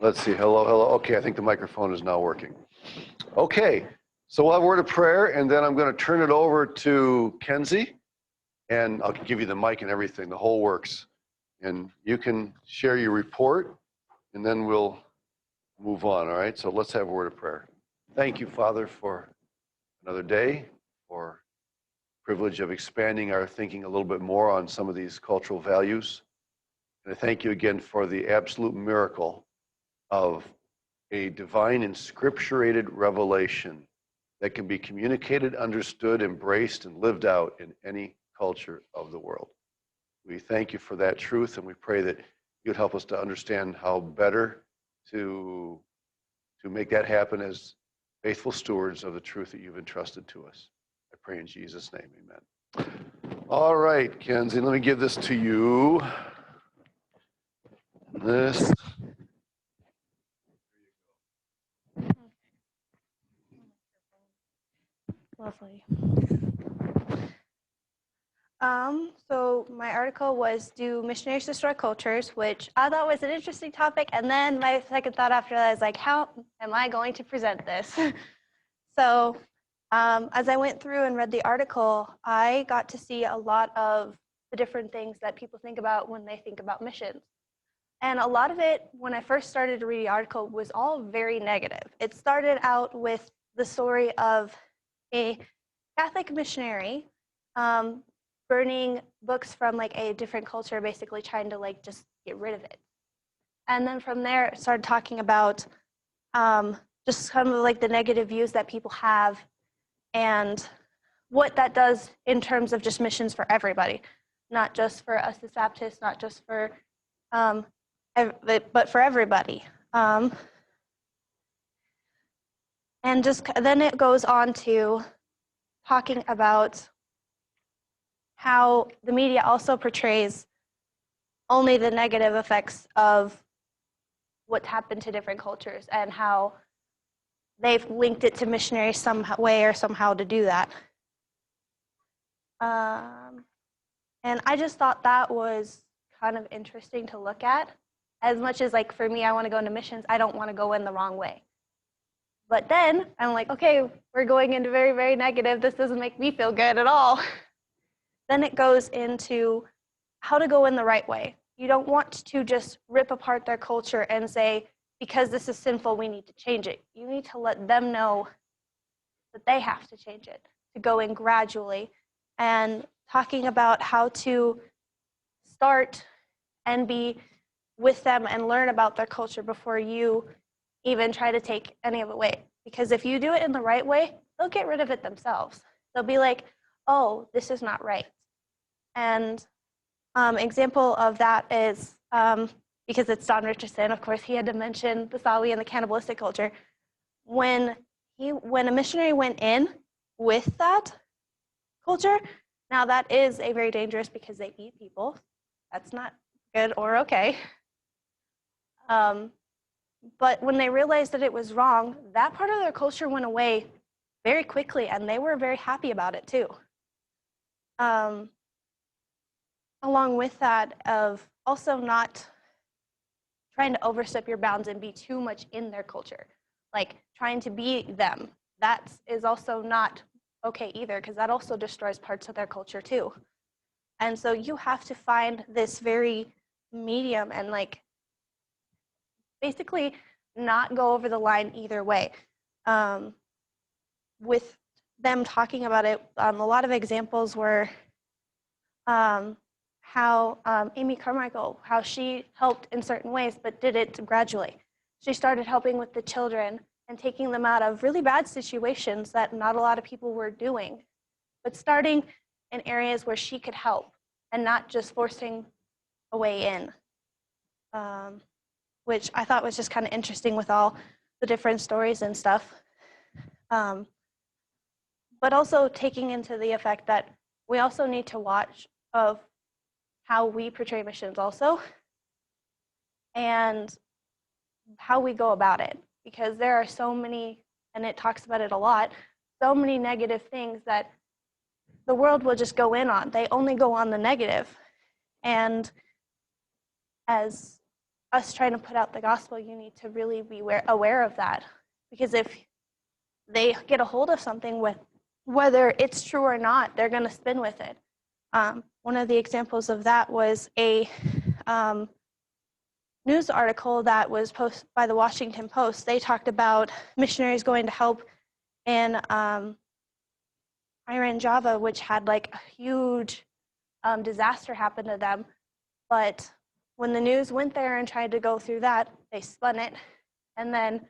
Let's see. Hello, hello. Okay, I think the microphone is now working. Okay, so we'll have a word of prayer, and then I'm going to turn it over to Kenzie, and I'll give you the mic and everything, the whole works. And you can share your report, and then we'll move on, all right? So let's have a word of prayer. Thank you, Father, for another day, for the privilege of expanding our thinking a little bit more on some of these cultural values. And I thank you again for the absolute miracle of a divine inscripturated revelation that can be communicated, understood, embraced, and lived out in any culture of the world. We thank you for that truth, and we pray that you'd help us to understand how better to make that happen as faithful stewards of the truth that you've entrusted to us. I pray in Jesus' name, amen. All right, Kenzie, let me give this to you. This. Lovely. So my article was, do missionaries destroy cultures, which I thought was an interesting topic. And then my second thought after that is like, how am I going to present this? So as I went through and read the article, I got to see a lot of the different things that people think about when they think about missions. And a lot of it, when I first started to read the article, was all very negative. It started out with the story of a Catholic missionary burning books from like a different culture, basically trying to like just get rid of it. And then from there, it started talking about just kind of like the negative views that people have and what that does in terms of just missions for everybody, not just for us as Baptists, not just for, but for everybody. And just then it goes on to talking about how the media also portrays only the negative effects of what's happened to different cultures and how they've linked it to missionaries some way or somehow to do that. And I just thought that was kind of interesting to look at. As much as like for me, I want to go into missions, I don't want to go in the wrong way. But then I'm like, okay, we're going into very, very negative. This doesn't make me feel good at all. Then it goes into how to go in the right way. You don't want to just rip apart their culture and say, because this is sinful, we need to change it. You need to let them know that they have to change it, to go in gradually, and talking about how to start and be with them and learn about their culture before you even try to take any of it away. Because if you do it in the right way, they'll get rid of it themselves. They'll be like, oh, this is not right. And example of that is, because it's Don Richardson, of course, he had to mention the Sawi and the cannibalistic culture. When a missionary went in with that culture, now that is a very dangerous because they eat people. That's not good or okay. But when they realized that it was wrong, that part of their culture went away very quickly, and they were very happy about it too. Along with that, of also not trying to overstep your bounds and be too much in their culture, like trying to be them. That is also not okay either, because that also destroys parts of their culture too. And so you have to find this very medium and like basically not go over the line either way. With them talking about it, a lot of examples were how Amy Carmichael, how she helped in certain ways, but did it gradually. She started helping with the children and taking them out of really bad situations that not a lot of people were doing, but starting in areas where she could help and not just forcing a way in, which I thought was just kind of interesting with all the different stories and stuff. But also taking into the effect that we also need to watch of how we portray missions also and how we go about it, because there are so many, and it talks about it a lot, so many negative things that the world will just go in on. They only go on the negative. And as us trying to put out the gospel, you need to really be aware of that. Because if they get a hold of something, with whether it's true or not, they're going to spin with it. One of the examples of that was a news article that was posted by the Washington Post. They talked about missionaries going to help in Iran Java, which had like a huge disaster happen to them. But when the news went there and tried to go through that, they spun it. And then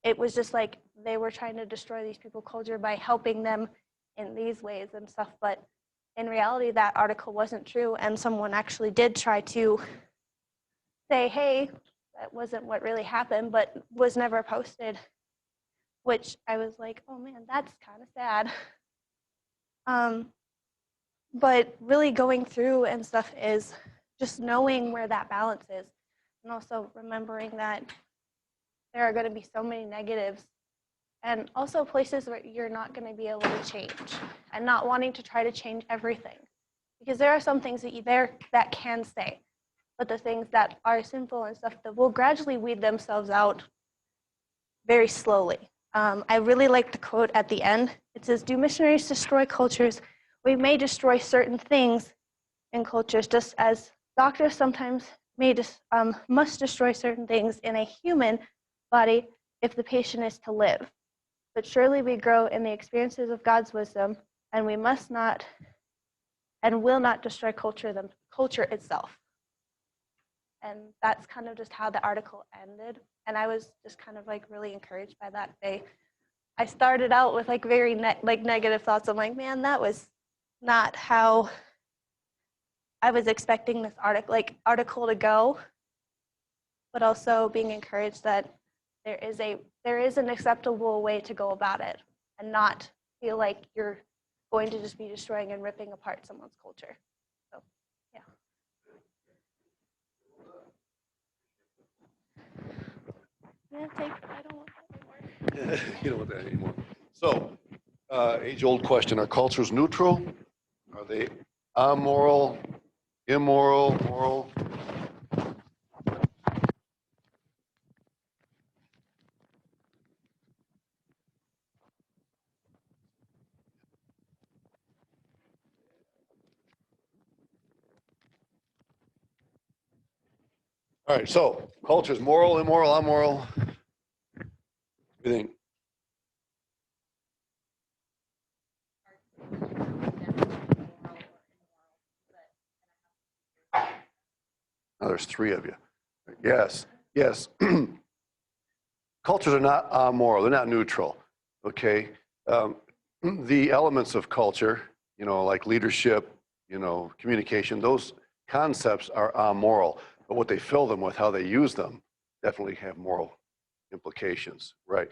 it was just like they were trying to destroy these people's culture by helping them in these ways and stuff. But in reality, that article wasn't true. And someone actually did try to say, hey, that wasn't what really happened, but was never posted, which I was like, oh man, that's kind of sad. But really going through and stuff is just knowing where that balance is, and also remembering that there are going to be so many negatives, and also places where you're not going to be able to change, and not wanting to try to change everything, because there are some things that can stay, but the things that are sinful and stuff that will gradually weed themselves out very slowly. I really like the quote at the end. It says, "Do missionaries destroy cultures? We may destroy certain things in cultures, just as doctors sometimes must destroy certain things in a human body if the patient is to live. But surely we grow in the experiences of God's wisdom, and we must not and will not destroy culture itself." And that's kind of just how the article ended. And I was just kind of like really encouraged by that. I started out with like very negative thoughts. I'm like, man, that was not how I was expecting this article to go. But also being encouraged that there is an acceptable way to go about it, and not feel like you're going to just be destroying and ripping apart someone's culture. So, yeah. I don't want that anymore. You don't want that anymore. So, age-old question: are cultures neutral? Are they amoral, immoral, moral? All right. So, cultures: moral, immoral, amoral. What do you think? Now, there's three of you. Yes. Yes. Cultures are not amoral. They're not neutral. Okay. The elements of culture, like leadership, communication, those concepts are amoral. But what they fill them with, how they use them, definitely have moral implications, right?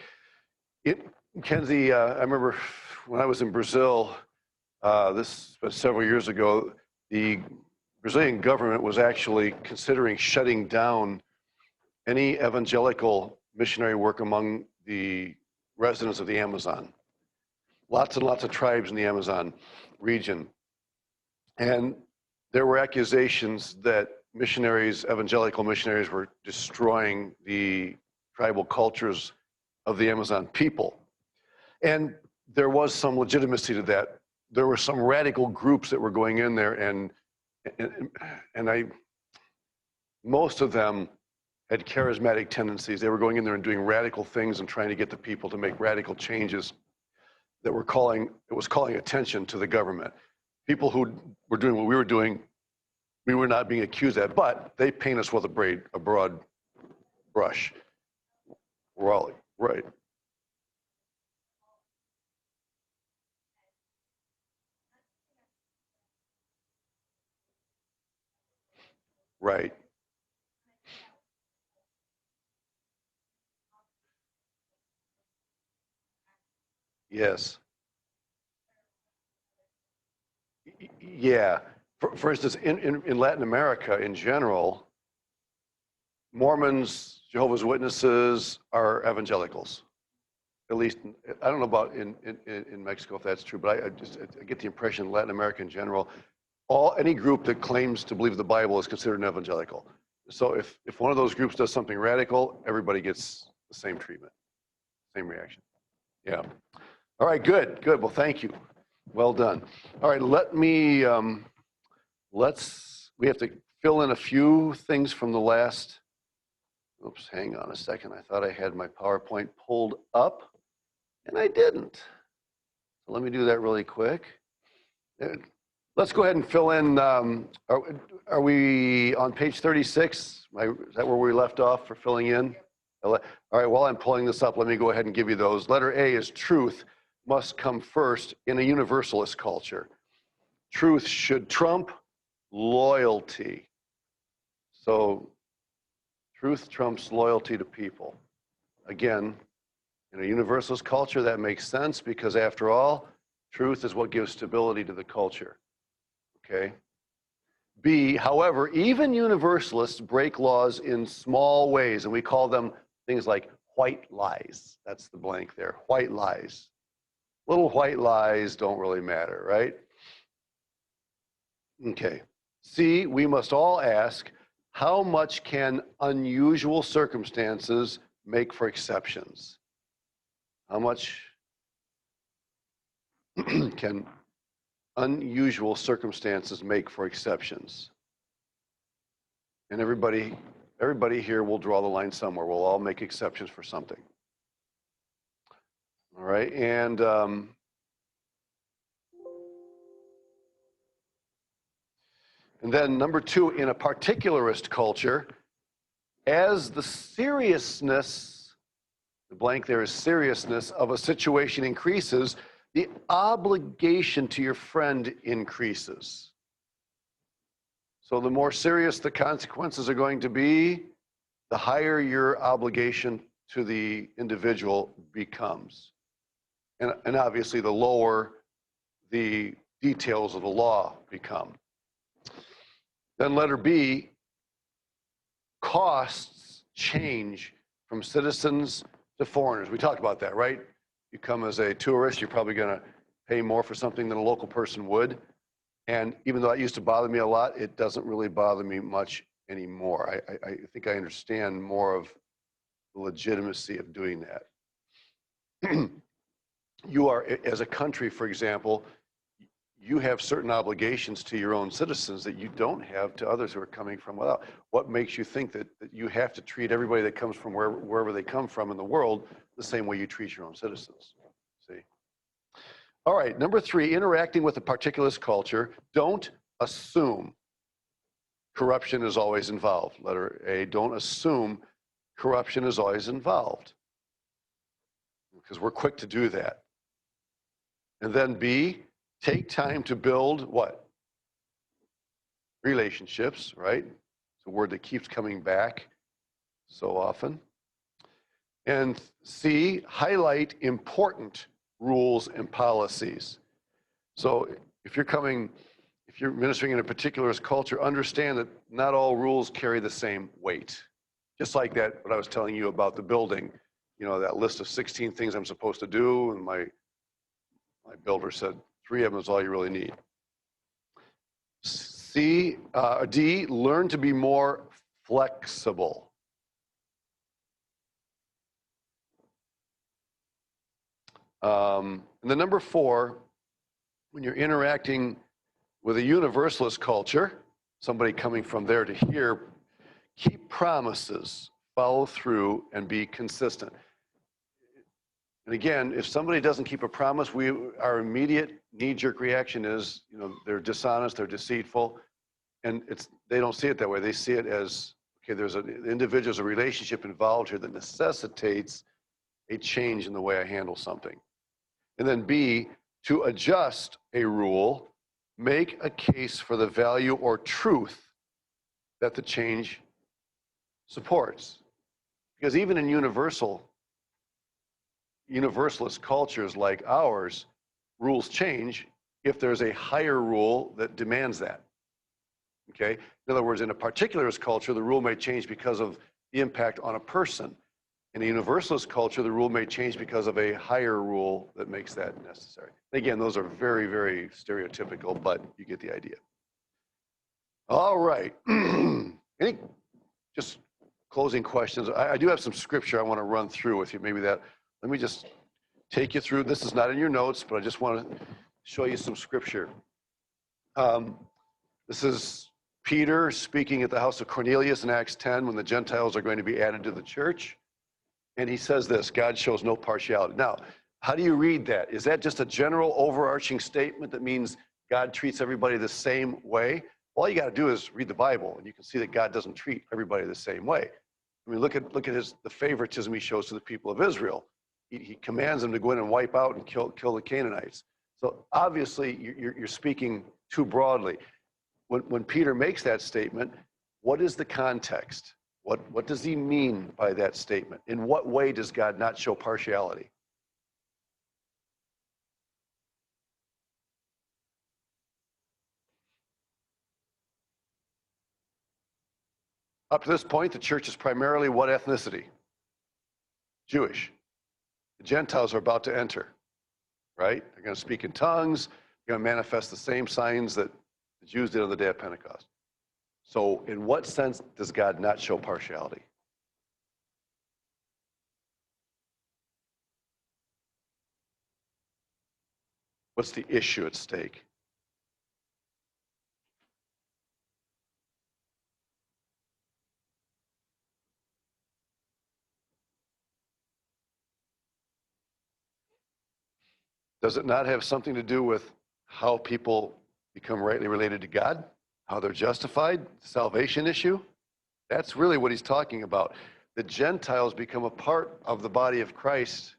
Kenzie, I remember when I was in Brazil, this was several years ago, the Brazilian government was actually considering shutting down any evangelical missionary work among the residents of the Amazon. Lots and lots of tribes in the Amazon region. And there were accusations that evangelical missionaries, were destroying the tribal cultures of the Amazon people. And there was some legitimacy to that. There were some radical groups that were going in there, and most of them had charismatic tendencies. They were going in there and doing radical things and trying to get the people to make radical changes that was calling attention to the government. People who were doing what we were doing, we were not being accused of that, but they paint us with a broad brush. We're all right. Right. Yes. Yeah. For instance, in Latin America in general, Mormons, Jehovah's Witnesses are evangelicals. At least, I don't know about in Mexico if that's true, but I get the impression in Latin America in general, any group that claims to believe the Bible is considered an evangelical. So if one of those groups does something radical, everybody gets the same treatment, same reaction. Yeah. All right, good, good. Well, thank you. Well done. All right, we have to fill in a few things from the last, oops, hang on a second. I thought I had my PowerPoint pulled up, and I didn't. So let me do that really quick. Let's go ahead and fill in, are we on page 36? Is that where we left off for filling in? All right, while I'm pulling this up, let me go ahead and give you those. Letter A is truth must come first in a universalist culture. Truth should trump loyalty. So truth trumps loyalty to people. Again, in a universalist culture, that makes sense because after all, truth is what gives stability to the culture. Okay. B, however, even universalists break laws in small ways, and we call them things like white lies. That's the blank there, white lies. Little white lies don't really matter, right? Okay. C, we must all ask, how much can unusual circumstances make for exceptions? How much can unusual circumstances make for exceptions? And everybody here will draw the line somewhere. We'll all make exceptions for something. All right, and then number two, in a particularist culture, as the seriousness, the blank there is seriousness of a situation increases, the obligation to your friend increases. So the more serious the consequences are going to be, the higher your obligation to the individual becomes. And obviously the lower the details of the law become. Then letter B, costs change from citizens to foreigners. We talked about that, right? You come as a tourist, you're probably going to pay more for something than a local person would. And even though that used to bother me a lot, it doesn't really bother me much anymore. I think I understand more of the legitimacy of doing that. You are, as a country, for example, you have certain obligations to your own citizens that you don't have to others who are coming from without. What makes you think that you have to treat everybody that comes from wherever they come from in the world the same way you treat your own citizens? See? All right, number three, interacting with a particularist culture, don't assume corruption is always involved. Letter A, don't assume corruption is always involved, because we're quick to do that. And then B, take time to build what? Relationships, right? It's a word that keeps coming back so often. And C, highlight important rules and policies. So if you're ministering in a particularist culture, understand that not all rules carry the same weight. Just like that, what I was telling you about the building, you know, that list of 16 things I'm supposed to do, and my builder said 3 of them is all you really need. D, learn to be more flexible. And then number 4, when you're interacting with a universalist culture, somebody coming from there to here, keep promises, follow through, and be consistent. And again, if somebody doesn't keep a promise, our immediate knee-jerk reaction is, you know, they're dishonest, they're deceitful, and they don't see it that way. They see it as, okay, there's an individual's a relationship involved here that necessitates a change in the way I handle something. And then B, to adjust a rule, make a case for the value or truth that the change supports. Because even in universalist cultures like ours, rules change if there's a higher rule that demands that. Okay? In other words, in a particularist culture, the rule may change because of the impact on a person. In a universalist culture, the rule may change because of a higher rule that makes that necessary. Again, those are very, very stereotypical, but you get the idea. All right. Any just closing questions. I do have some scripture I want to run through with you. Maybe that, let me just take you through. This is not in your notes, but I just want to show you some scripture. This is Peter speaking at the house of Cornelius in Acts 10 when the Gentiles are going to be added to the church. And he says this, God shows no partiality. Now, how do you read that? Is that just a general overarching statement that means God treats everybody the same way? All you got to do is read the Bible, and you can see that God doesn't treat everybody the same way. I mean, look at the favoritism he shows to the people of Israel. He commands them to go in and wipe out and kill the Canaanites. So obviously, you're speaking too broadly. When Peter makes that statement, what is the context? What does he mean by that statement? In what way does God not show partiality? Up to this point, the church is primarily what ethnicity? Jewish. The Gentiles are about to enter, right? They're going to speak in tongues. They're going to manifest the same signs that the Jews did on the day of Pentecost. So in what sense does God not show partiality? What's the issue at stake? Does it not have something to do with how people become rightly related to God? How they're justified? Salvation issue? That's really what he's talking about. The Gentiles become a part of the body of Christ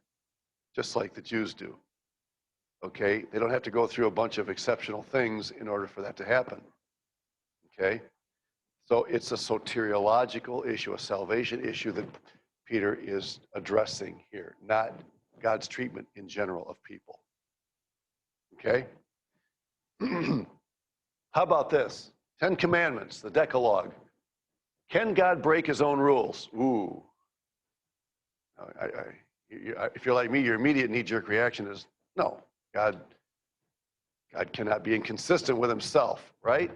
just like the Jews do. Okay? They don't have to go through a bunch of exceptional things in order for that to happen. Okay? So it's a soteriological issue, a salvation issue that Peter is addressing here, not God's treatment in general of people. Okay? How about this? 10 Commandments, the Decalogue. Can God break his own rules? Ooh. If you're like me, your immediate knee-jerk reaction is, no, God cannot be inconsistent with himself, right?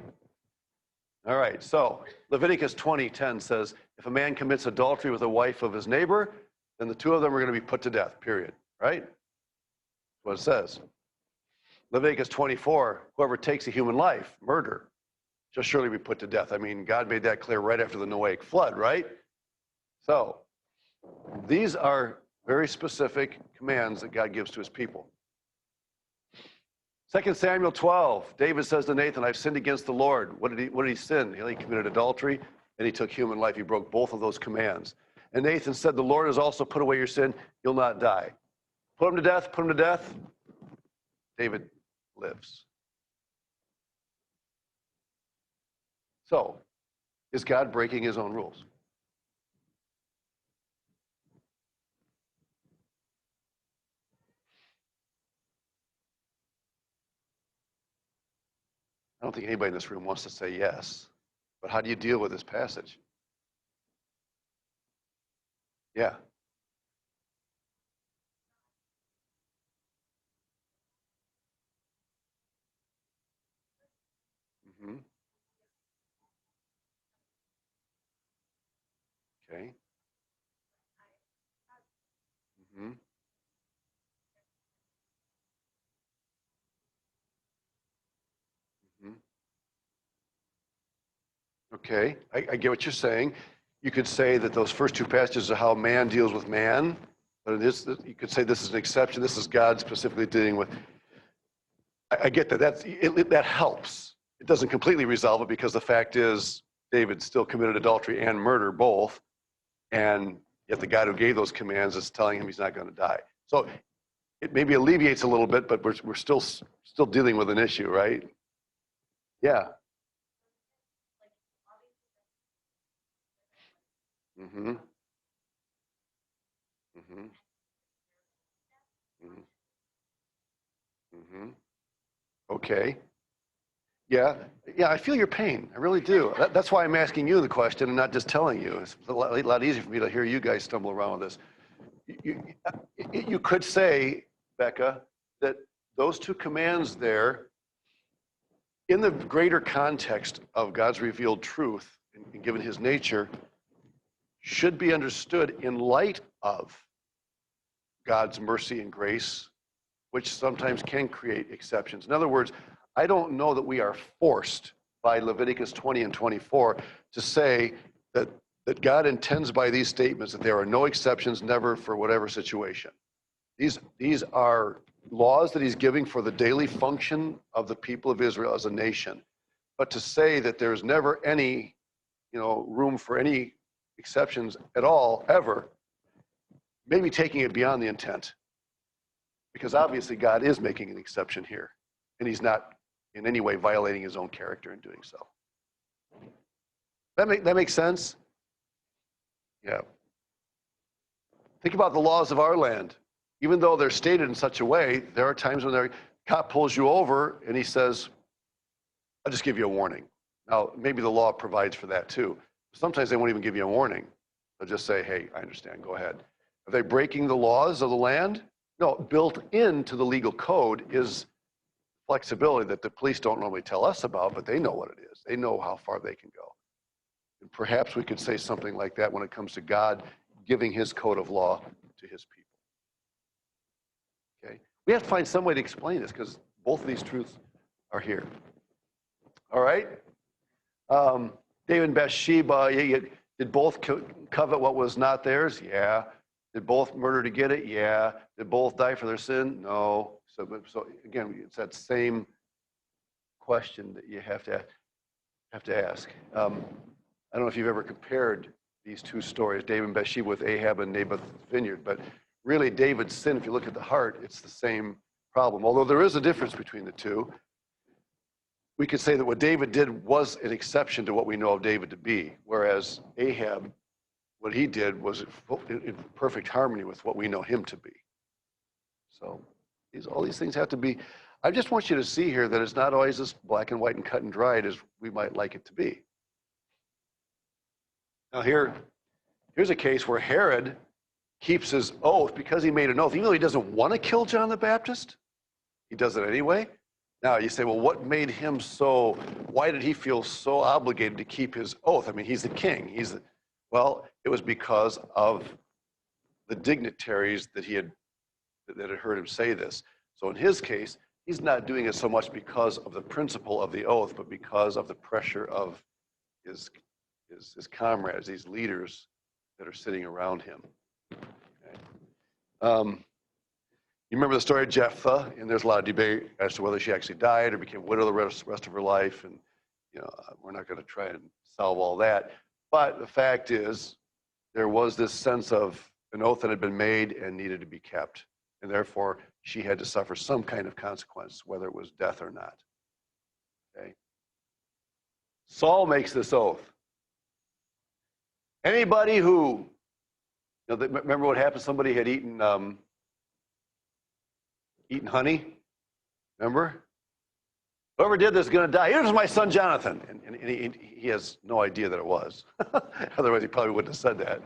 All right, so Leviticus 20:10 says, if a man commits adultery with a wife of his neighbor, then the two of them are going to be put to death, period, right? That's what it says. Leviticus 24, whoever takes a human life, murder, shall surely be put to death. I mean, God made that clear right after the Noahic flood, right? So these are very specific commands that God gives to his people. 2 Samuel 12, David says to Nathan, I've sinned against the Lord. What did he sin? He committed adultery and he took human life. He broke both of those commands. And Nathan said, the Lord has also put away your sin. You'll not die. Put him to death, put him to death. David lives. So, is God breaking his own rules? I don't think anybody in this room wants to say yes. But how do you deal with this passage? Yeah. Mm-hmm. Okay. Mm-hmm. Mm-hmm. Okay, I get what you're saying. You could say that those first two passages are how man deals with man, but you could say this is an exception. This is God specifically dealing with. I get that. That helps. It doesn't completely resolve it because the fact is David still committed adultery and murder both, and yet the God who gave those commands is telling him he's not going to die. So it maybe alleviates a little bit, but we're still dealing with an issue, right? Yeah. Mm-hmm. Mm-hmm. Mm-hmm. Mm-hmm. Okay. Yeah. Yeah, I feel your pain. I really do. That's why I'm asking you the question and not just telling you. It's a lot easier for me to hear you guys stumble around with this. You could say, Becca, that those two commands there, in the greater context of God's revealed truth and given his nature, should be understood in light of God's mercy and grace, which sometimes can create exceptions. In other words, I don't know that we are forced by Leviticus 20 and 24 to say that God intends by these statements that there are no exceptions, never, for whatever situation. These are laws that he's giving for the daily function of the people of Israel as a nation. But to say that there's never any, room for any exceptions at all, ever, maybe taking it beyond the intent. Because obviously God is making an exception here, and he's not in any way violating his own character in doing so. That makes sense? Yeah. Think about the laws of our land. Even though they're stated in such a way, there are times when the cop pulls you over and he says, I'll just give you a warning. Now, maybe the law provides for that too. Sometimes they won't even give you a warning. They'll just say, hey, I understand, go ahead. Are they breaking the laws of the land? No, built into the legal code is flexibility that the police don't normally tell us about, but they know what it is. They know how far they can go. And perhaps we could say something like that when it comes to God giving his code of law to his people. Okay? We have to find some way to explain this because both of these truths are here. All right? David and Bathsheba, did both covet what was not theirs? Yeah. Did both murder to get it? Yeah. Did both die for their sin? No. So again, it's that same question that you have to ask. I don't know if you've ever compared these two stories, David and Bathsheba with Ahab and Naboth's vineyard, but really David's sin, if you look at the heart, it's the same problem. Although there is a difference between the two, we could say that what David did was an exception to what we know of David to be, whereas Ahab, what he did was in perfect harmony with what we know him to be. So all these things have to be, I just want you to see here that it's not always as black and white and cut and dried as we might like it to be. Now here's a case where Herod keeps his oath because he made an oath. Even though he doesn't want to kill John the Baptist, he does it anyway. Now you say, well, what made him why did he feel so obligated to keep his oath? I mean, he's the king. Well, it was because of the dignitaries that had heard him say this. So in his case, he's not doing it so much because of the principle of the oath, but because of the pressure of his comrades, these leaders that are sitting around him. Okay. You remember the story of Jephthah, and there's a lot of debate as to whether she actually died or became a widow the rest of her life, and we're not going to try and solve all that. But the fact is, there was this sense of an oath that had been made and needed to be kept, and therefore she had to suffer some kind of consequence, whether it was death or not. Okay. Saul makes this oath. Anybody who, remember what happened? Somebody had eaten honey. Remember? Whoever did this is going to die. Here's my son Jonathan. And he has no idea that it was. Otherwise, he probably wouldn't have said that.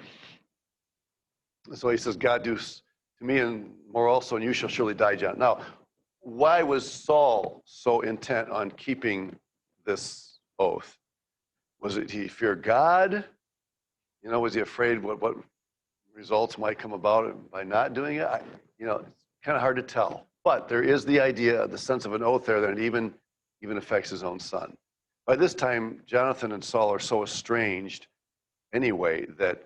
So he says, God, do to me and more also, and you shall surely die, John. Now, why was Saul so intent on keeping this oath? Was it he feared God? Was he afraid what results might come about by not doing it? It's kind of hard to tell. But there is the idea, the sense of an oath there, that it even affects his own son. By this time, Jonathan and Saul are so estranged anyway that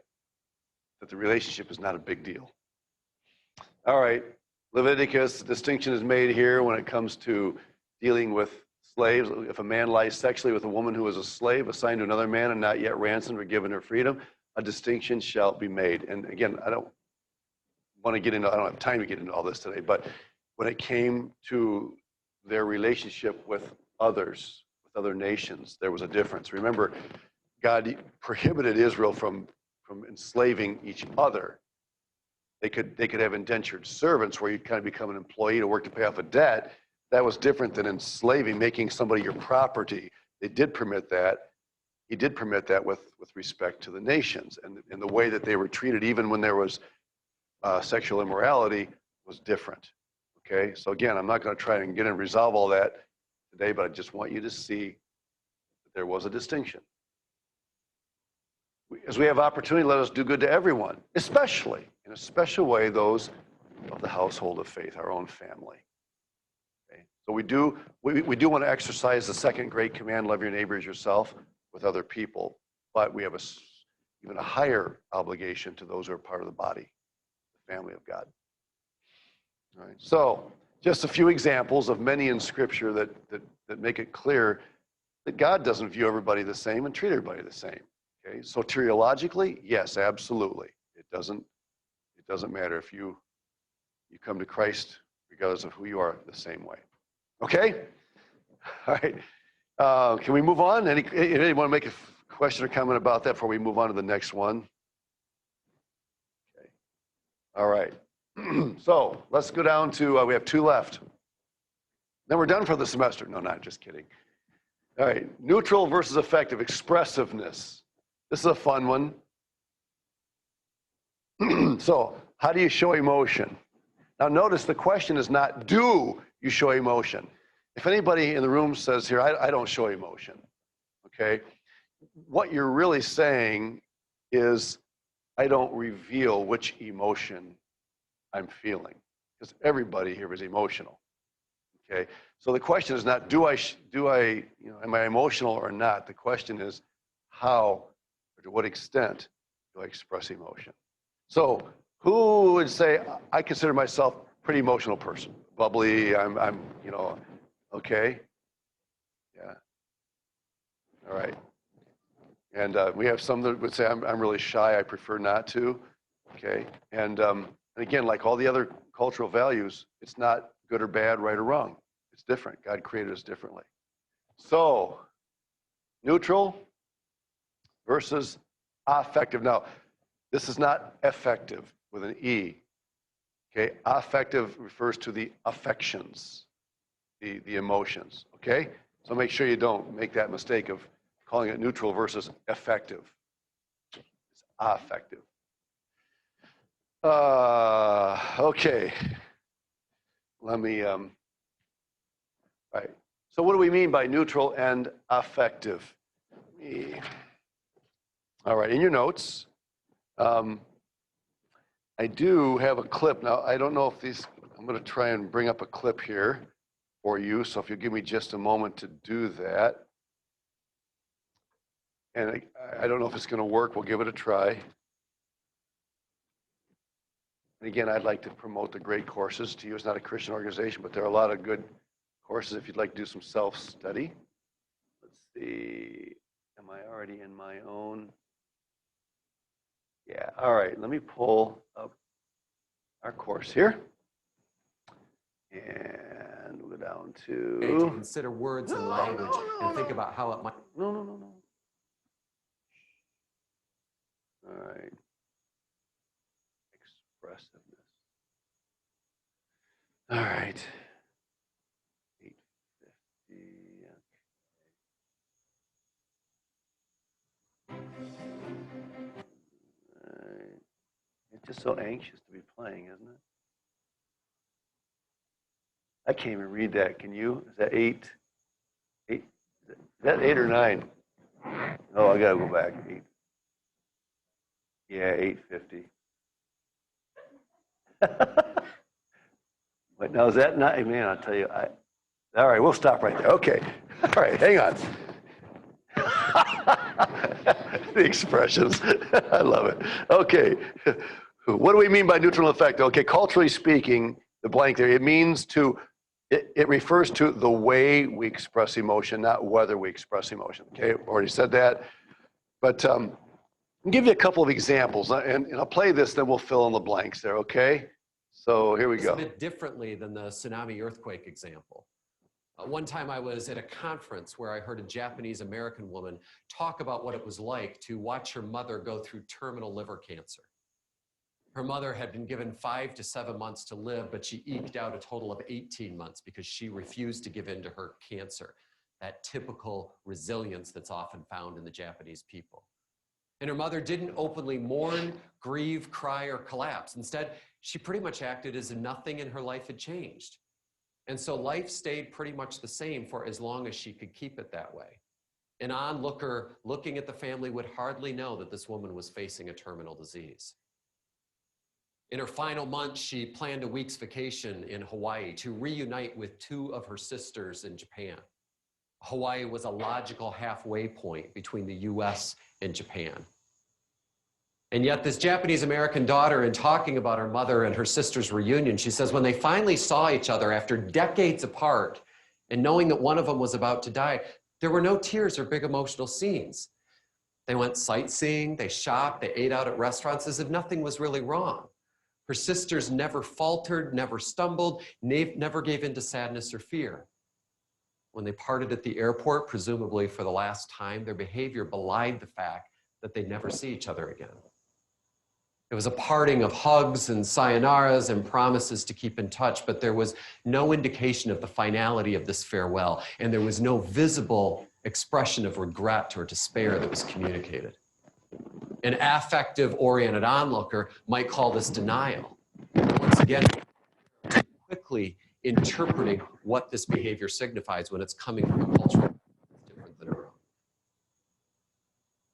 the relationship is not a big deal. All right, Leviticus, distinction is made here when it comes to dealing with slaves. If a man lies sexually with a woman who is a slave assigned to another man and not yet ransomed or given her freedom, a distinction shall be made. And again, I don't have time to get into all this today, but when it came to their relationship with others, with other nations, there was a difference. Remember, God prohibited Israel from enslaving each other. They could have indentured servants where you'd kind of become an employee to work to pay off a debt. That was different than enslaving, making somebody your property. They did permit that. He did permit that with respect to the nations. And the way that they were treated, even when there was sexual immorality, was different. Okay, so again, I'm not going to try and get and resolve all that today, but I just want you to see that there was a distinction. As we have opportunity, let us do good to everyone, especially, in a special way, those of the household of faith, our own family. Okay? So we do want to exercise the second great command, love your neighbor as yourself, with other people, but we have even a higher obligation to those who are part of the body, the family of God. All right. So just a few examples of many in Scripture that make it clear that God doesn't view everybody the same and treat everybody the same. Okay, soteriologically, yes, absolutely. It doesn't matter if you come to Christ, regardless of who you are, the same way. Okay? All right. Can we move on? Anybody want to make a question or comment about that before we move on to the next one? Okay. All right. So let's go down to, we have 2 left. Then we're done for the semester. No, not just kidding. All right. Neutral versus effective, expressiveness. This is a fun one. So, how do you show emotion? Now, notice the question is not, do you show emotion? If anybody in the room says here, I don't show emotion, okay? What you're really saying is, I don't reveal which emotion I'm feeling, because everybody here is emotional, okay? So the question is not, am I emotional or not? The question is, how or to what extent do I express emotion? So who would say, I consider myself a pretty emotional person? Bubbly, I'm okay? Yeah. All right. And we have some that would say, I'm really shy, I prefer not to, okay? And again, like all the other cultural values, it's not good or bad, right or wrong. It's different. God created us differently. So, neutral versus affective. Now, this is not effective with an E. Okay, affective refers to the affections, the emotions. Okay, so make sure you don't make that mistake of calling it neutral versus effective. It's affective. Okay, let me. Right. So, what do we mean by neutral and affective? All right, in your notes. I do have a clip. Now, I don't know if I'm going to try and bring up a clip here for you. So if you give me just a moment to do that. And I don't know if it's going to work. We'll give it a try. And again, I'd like to promote the great courses to you. It's not a Christian organization, but there are a lot of good courses if you'd like to do some self-study. Let's see. Am I already in my own? Yeah, all right, let me pull up our course here. And we'll go down to consider words and language and think about how it might. No. All right. Expressiveness. All right. 850. All right. It's just so anxious to be playing, isn't it? I can't even read that. Can you? Is that 8? 8? Is that 8 or 9? Oh, I gotta go back. 8. Yeah, 850. Wait, now is that not? Man, I'll tell you. All right, we'll stop right there. Okay. All right, hang on. The expressions. I love it. Okay. What do we mean by neutral and effective? Okay, culturally speaking, the blank there, it means it refers to the way we express emotion, not whether we express emotion. Okay, already said that. But I'll give you a couple of examples, and I'll play this, then we'll fill in the blanks there, okay? So here we go. A bit differently than the tsunami earthquake example. One time I was at a conference where I heard a Japanese American woman talk about what it was like to watch her mother go through terminal liver cancer. Her mother had been given 5 to 7 months to live, but she eked out a total of 18 months because she refused to give in to her cancer, that typical resilience that's often found in the Japanese people. And her mother didn't openly mourn, grieve, cry, or collapse. Instead, she pretty much acted as if nothing in her life had changed. And so life stayed pretty much the same for as long as she could keep it that way. An onlooker looking at the family would hardly know that this woman was facing a terminal disease. In her final months, she planned a week's vacation in Hawaii to reunite with 2 of her sisters in Japan. Hawaii was a logical halfway point between the US and Japan. And yet this Japanese American daughter, in talking about her mother and her sister's reunion, she says when they finally saw each other after decades apart and knowing that one of them was about to die, there were no tears or big emotional scenes. They went sightseeing, they shopped, they ate out at restaurants as if nothing was really wrong. Her sisters never faltered, never stumbled, never gave in to sadness or fear. When they parted at the airport, presumably for the last time, their behavior belied the fact that they'd never see each other again. It was a parting of hugs and sayonaras and promises to keep in touch, but there was no indication of the finality of this farewell, and there was no visible expression of regret or despair that was communicated. An affective-oriented onlooker might call this denial. Once again, quickly interpreting what this behavior signifies when it's coming from a culture different than our own.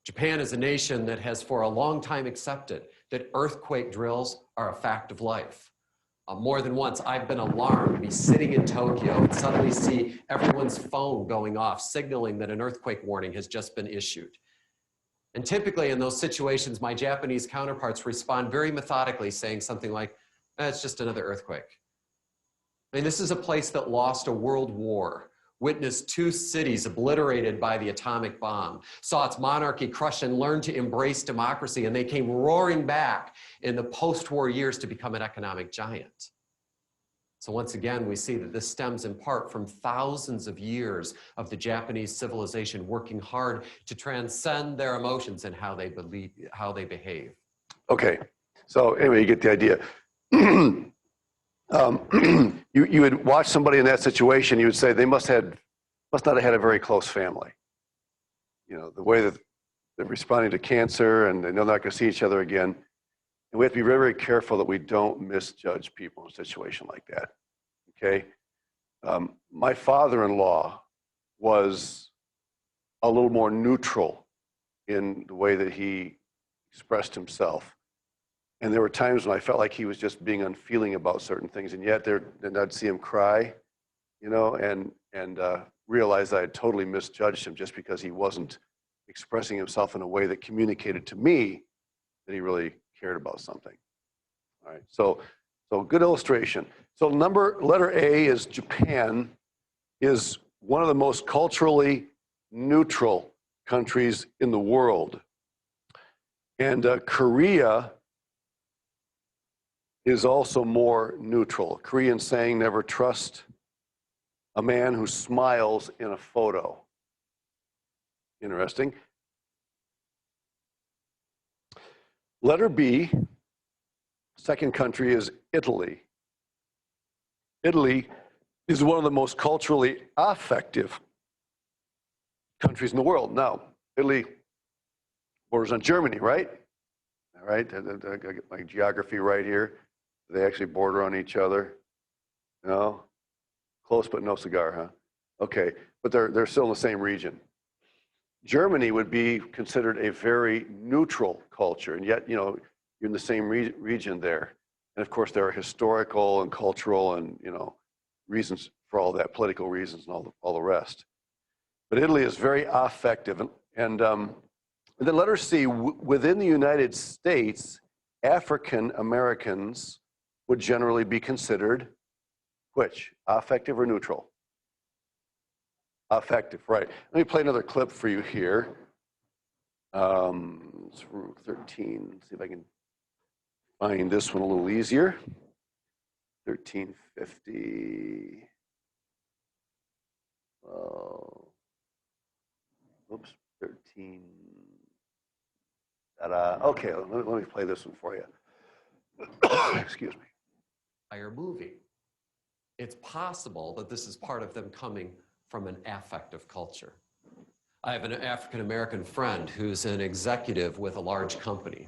Japan is a nation that has for a long time accepted that earthquake drills are a fact of life. More than once, I've been alarmed to be sitting in Tokyo and suddenly see everyone's phone going off, signaling that an earthquake warning has just been issued. And typically in those situations, my Japanese counterparts respond very methodically, saying something like, it's just another earthquake. I mean, this is a place that lost a world war, witnessed 2 cities obliterated by the atomic bomb, saw its monarchy crushed and learned to embrace democracy, and they came roaring back in the post-war years to become an economic giant. So once again, we see that this stems in part from thousands of years of the Japanese civilization working hard to transcend their emotions and how they behave. Okay, so anyway, you get the idea. You would watch somebody in that situation, you would say they must not have had a very close family. You know, the way that they're responding to cancer and they know they're not going to see each other again. And we have to be very, very careful that we don't misjudge people in a situation like that, okay? My father-in-law was a little more neutral in the way that he expressed himself. And there were times when I felt like he was just being unfeeling about certain things, and yet then I'd see him cry, you know, and realize I had totally misjudged him just because he wasn't expressing himself in a way that communicated to me that he really cared about something. All right, so good illustration. So letter A is Japan is one of the most culturally neutral countries in the world. And Korea is also more neutral. Korean saying, never trust a man who smiles in a photo. Interesting. Letter B, second country is Italy. Italy is one of the most culturally affective countries in the world. Now, Italy borders on Germany, right? All right, I get my geography right here. They actually border on each other. No? Close but no cigar, huh? Okay, but they're still in the same region. Germany would be considered a very neutral culture, and yet, you know, you're in the same region there. And of course, there are historical and cultural and, you know, reasons for all that, political reasons and all the rest. But Italy is very affective. And then letter C, within the United States, African Americans would generally be considered which? Affective or neutral? Affective, right. Let me play another clip for you here. It's 13. Let's see if I can find this one a little easier. 1350. Oops, 13. Okay, let me play this one for you. Excuse me. Entire movie. It's possible that this is part of them coming from an affective culture. I have an African-American friend who's an executive with a large company.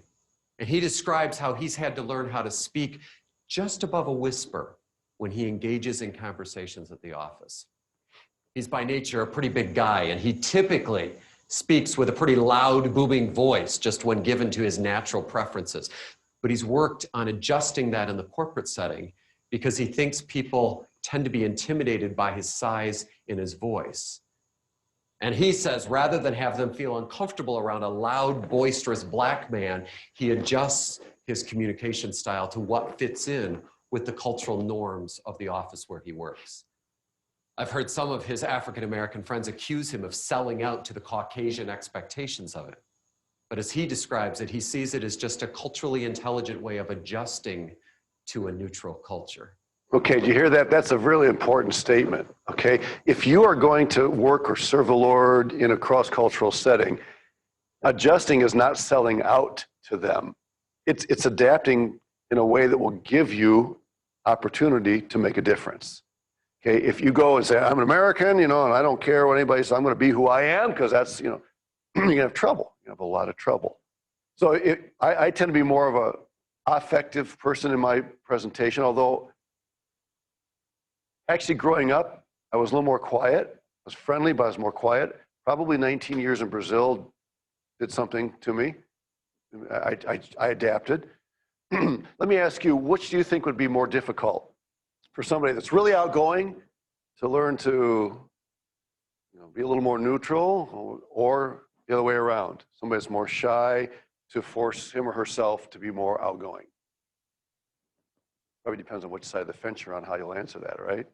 And he describes how he's had to learn how to speak just above a whisper when he engages in conversations at the office. He's by nature a pretty big guy, and he typically speaks with a pretty loud, booming voice just when given to his natural preferences. But he's worked on adjusting that in the corporate setting because he thinks people tend to be intimidated by his size and his voice. And he says, rather than have them feel uncomfortable around a loud, boisterous black man, he adjusts his communication style to what fits in with the cultural norms of the office where he works. I've heard some of his African-American friends accuse him of selling out to the Caucasian expectations of it. But as he describes it, he sees it as just a culturally intelligent way of adjusting to a neutral culture. Okay, do you hear that? That's a really important statement, okay? If you are going to work or serve the Lord in a cross-cultural setting, adjusting is not selling out to them. It's adapting in a way that will give you opportunity to make a difference. Okay, if you go and say, I'm an American, you know, and I don't care what anybody says, I'm going to be who I am, because that's, you know, you're going to have trouble. You have a lot of trouble. So I tend to be more of a affective person in my presentation, although actually growing up, I was a little more quiet. I was friendly, but I was more quiet. Probably 19 years in Brazil did something to me. I adapted. Let me ask you, which do you think would be more difficult for somebody that's really outgoing to learn to, you know, be a little more neutral, or the other way around, somebody that's more shy to force him or herself to be more outgoing? Probably depends on which side of the fence you're on, how you'll answer that, right?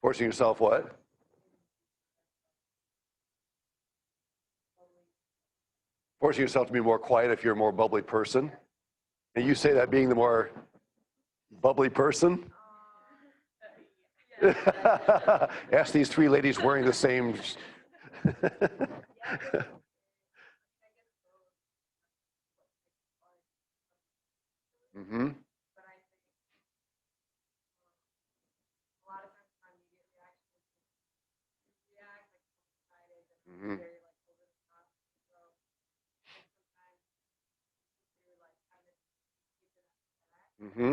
Forcing yourself what? Forcing yourself to be more quiet if you're a more bubbly person. And you say that being the more bubbly person? Ask these three ladies wearing the same. Mm-hmm. Mm-hmm. Mm-hmm.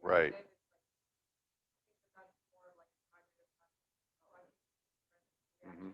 Right. Mm-hmm.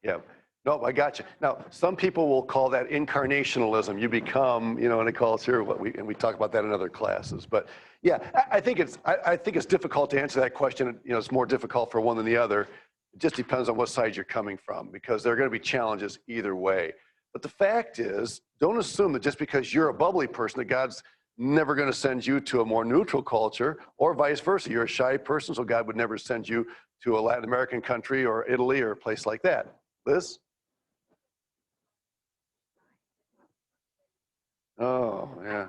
Yeah. No, I got you. Now, some people will call that incarnationalism. You become, you know, and they call us here, and we talk about that in other classes. But yeah, I think it's difficult to answer that question. You know, it's more difficult for one than the other. It just depends on what side you're coming from, because there are going to be challenges either way. But the fact is, don't assume that just because you're a bubbly person that God's never going to send you to a more neutral culture, or vice versa. You're a shy person, so God would never send you to a Latin American country or Italy or a place like that. Liz? Oh, yeah.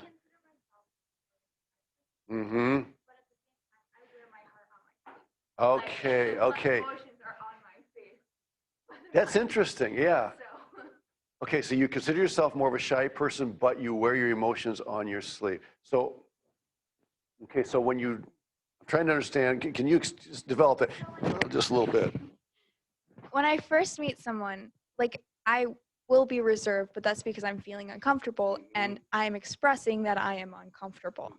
Mm-hmm. Okay, okay. That's interesting, yeah. Okay, so you consider yourself more of a shy person, but you wear your emotions on your sleeve. So, okay, so when you, I'm trying to understand, can you just develop it just a little bit? When I first meet someone, like, I will be reserved, but that's because I'm feeling uncomfortable and I'm expressing that I am uncomfortable.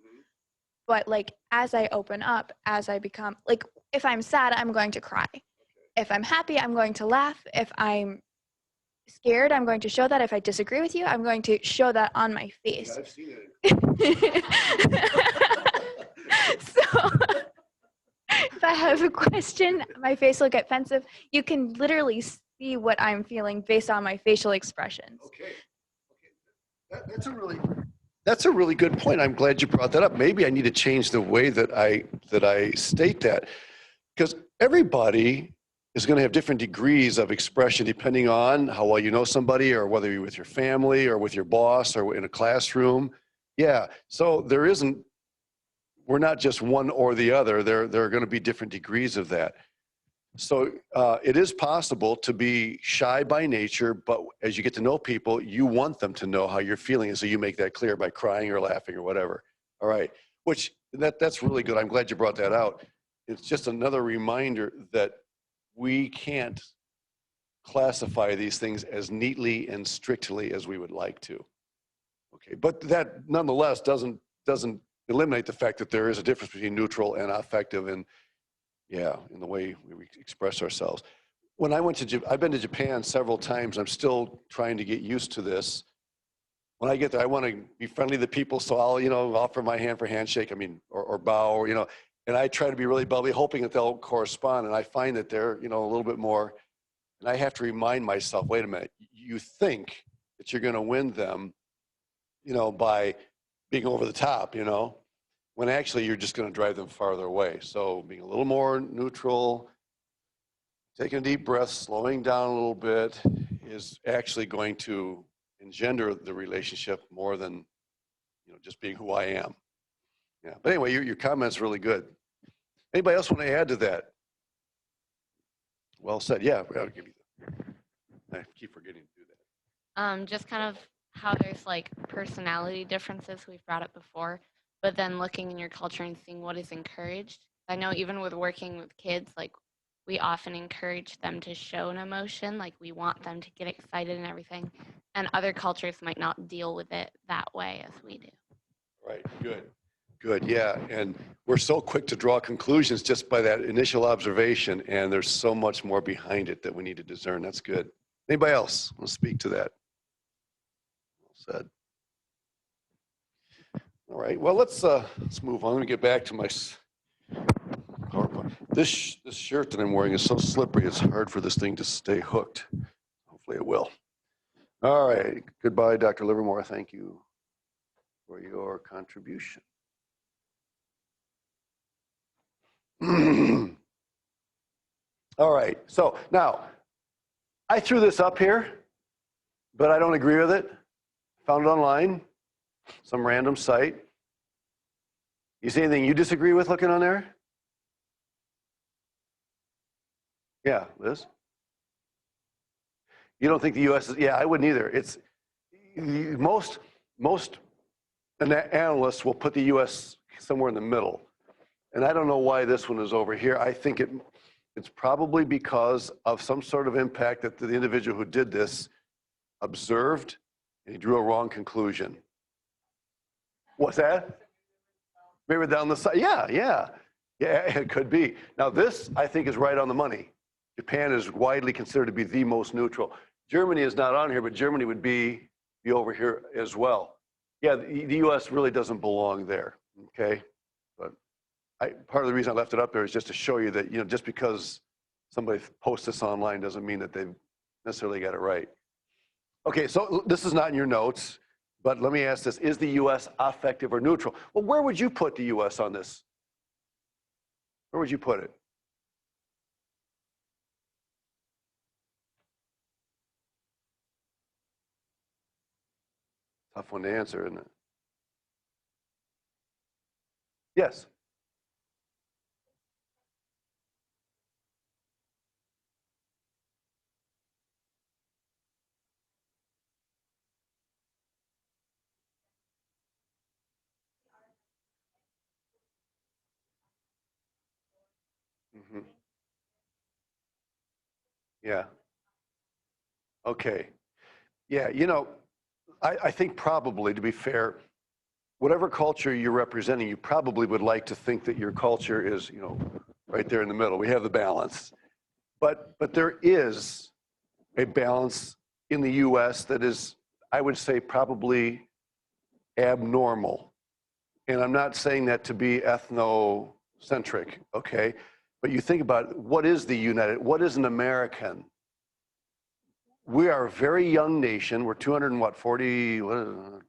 But like, as I open up, as I become, like, if I'm sad, I'm going to cry. If I'm happy, I'm going to laugh. If I'm scared, I'm going to show that. If I disagree with you, I'm going to show that on my face. Yeah, I've seen it. So if I have a question, my face will get pensive. You can literally see what I'm feeling based on my facial expressions. Okay. That's a really good point. I'm glad you brought that up. Maybe I need to change the way that I state that, because everybody is going to have different degrees of expression depending on how well you know somebody, or whether you're with your family or with your boss or in a classroom. Yeah. So we're not just one or the other. There are going to be different degrees of that. So it is possible to be shy by nature, but as you get to know people, you want them to know how you're feeling, and so you make that clear by crying or laughing or whatever. All right, which that's really good. I'm glad you brought that out. It's just another reminder that we can't classify these things as neatly and strictly as we would like to. Okay, but that nonetheless doesn't eliminate the fact that there is a difference between neutral and affective, and yeah, in the way we express ourselves. When I went to, I've been to Japan several times. I'm still trying to get used to this. When I get there, I want to be friendly to people, so I'll, offer my hand for handshake. I mean, or bow, or, and I try to be really bubbly, hoping that they'll correspond. And I find that they're, a little bit more. And I have to remind myself, wait a minute, you think that you're going to win them, by being over the top, when actually you're just going to drive them farther away. So being a little more neutral, taking a deep breath, slowing down a little bit is actually going to engender the relationship more than, just being who I am. Yeah. But anyway, your comment's really good. Anybody else want to add to that? Well said. Yeah, I'll give you that. I keep forgetting to do that. Just kind of how there's like personality differences, we've brought up before, but then looking in your culture and seeing what is encouraged. I know even with working with kids, like we often encourage them to show an emotion, like we want them to get excited and everything, and other cultures might not deal with it that way as we do. Right, good, yeah. And we're so quick to draw conclusions just by that initial observation, and there's so much more behind it that we need to discern. That's good. Anybody else want to speak to that? Well said. All right, well, let's move on. I'm gonna get back to my PowerPoint. This shirt that I'm wearing is so slippery, it's hard for this thing to stay hooked. Hopefully it will. All right, goodbye, Dr. Livermore. Thank you for your contribution. All right, so now, I threw this up here, but I don't agree with it. Found it online, some random site. You see anything you disagree with looking on there? Yeah, Liz? You don't think the U.S. is, yeah, I wouldn't either. It's, most analysts will put the U.S. somewhere in the middle. And I don't know why this one is over here. I think it's probably because of some sort of impact that the individual who did this observed, and he drew a wrong conclusion. What's that? Maybe down the side. Yeah, it could be. Now this, I think, is right on the money. Japan is widely considered to be the most neutral. Germany is not on here, but Germany would be over here as well. Yeah, the U.S. really doesn't belong there, okay? But part of the reason I left it up there is just to show you that, just because somebody posts this online doesn't mean that they've necessarily got it right. Okay, so this is not in your notes, but let me ask this. Is the U.S. affective or neutral? Well, where would you put the U.S. on this? Where would you put it? Tough one to answer, isn't it? Yes. Mm-hmm. Yeah. Okay. Yeah, I think probably, to be fair, whatever culture you're representing, you probably would like to think that your culture is, right there in the middle. We have the balance. But there is a balance in the U.S. that is, I would say, probably abnormal. And I'm not saying that to be ethnocentric, okay? But you think about what is what is an American? We are a very young nation. We're 240, whatever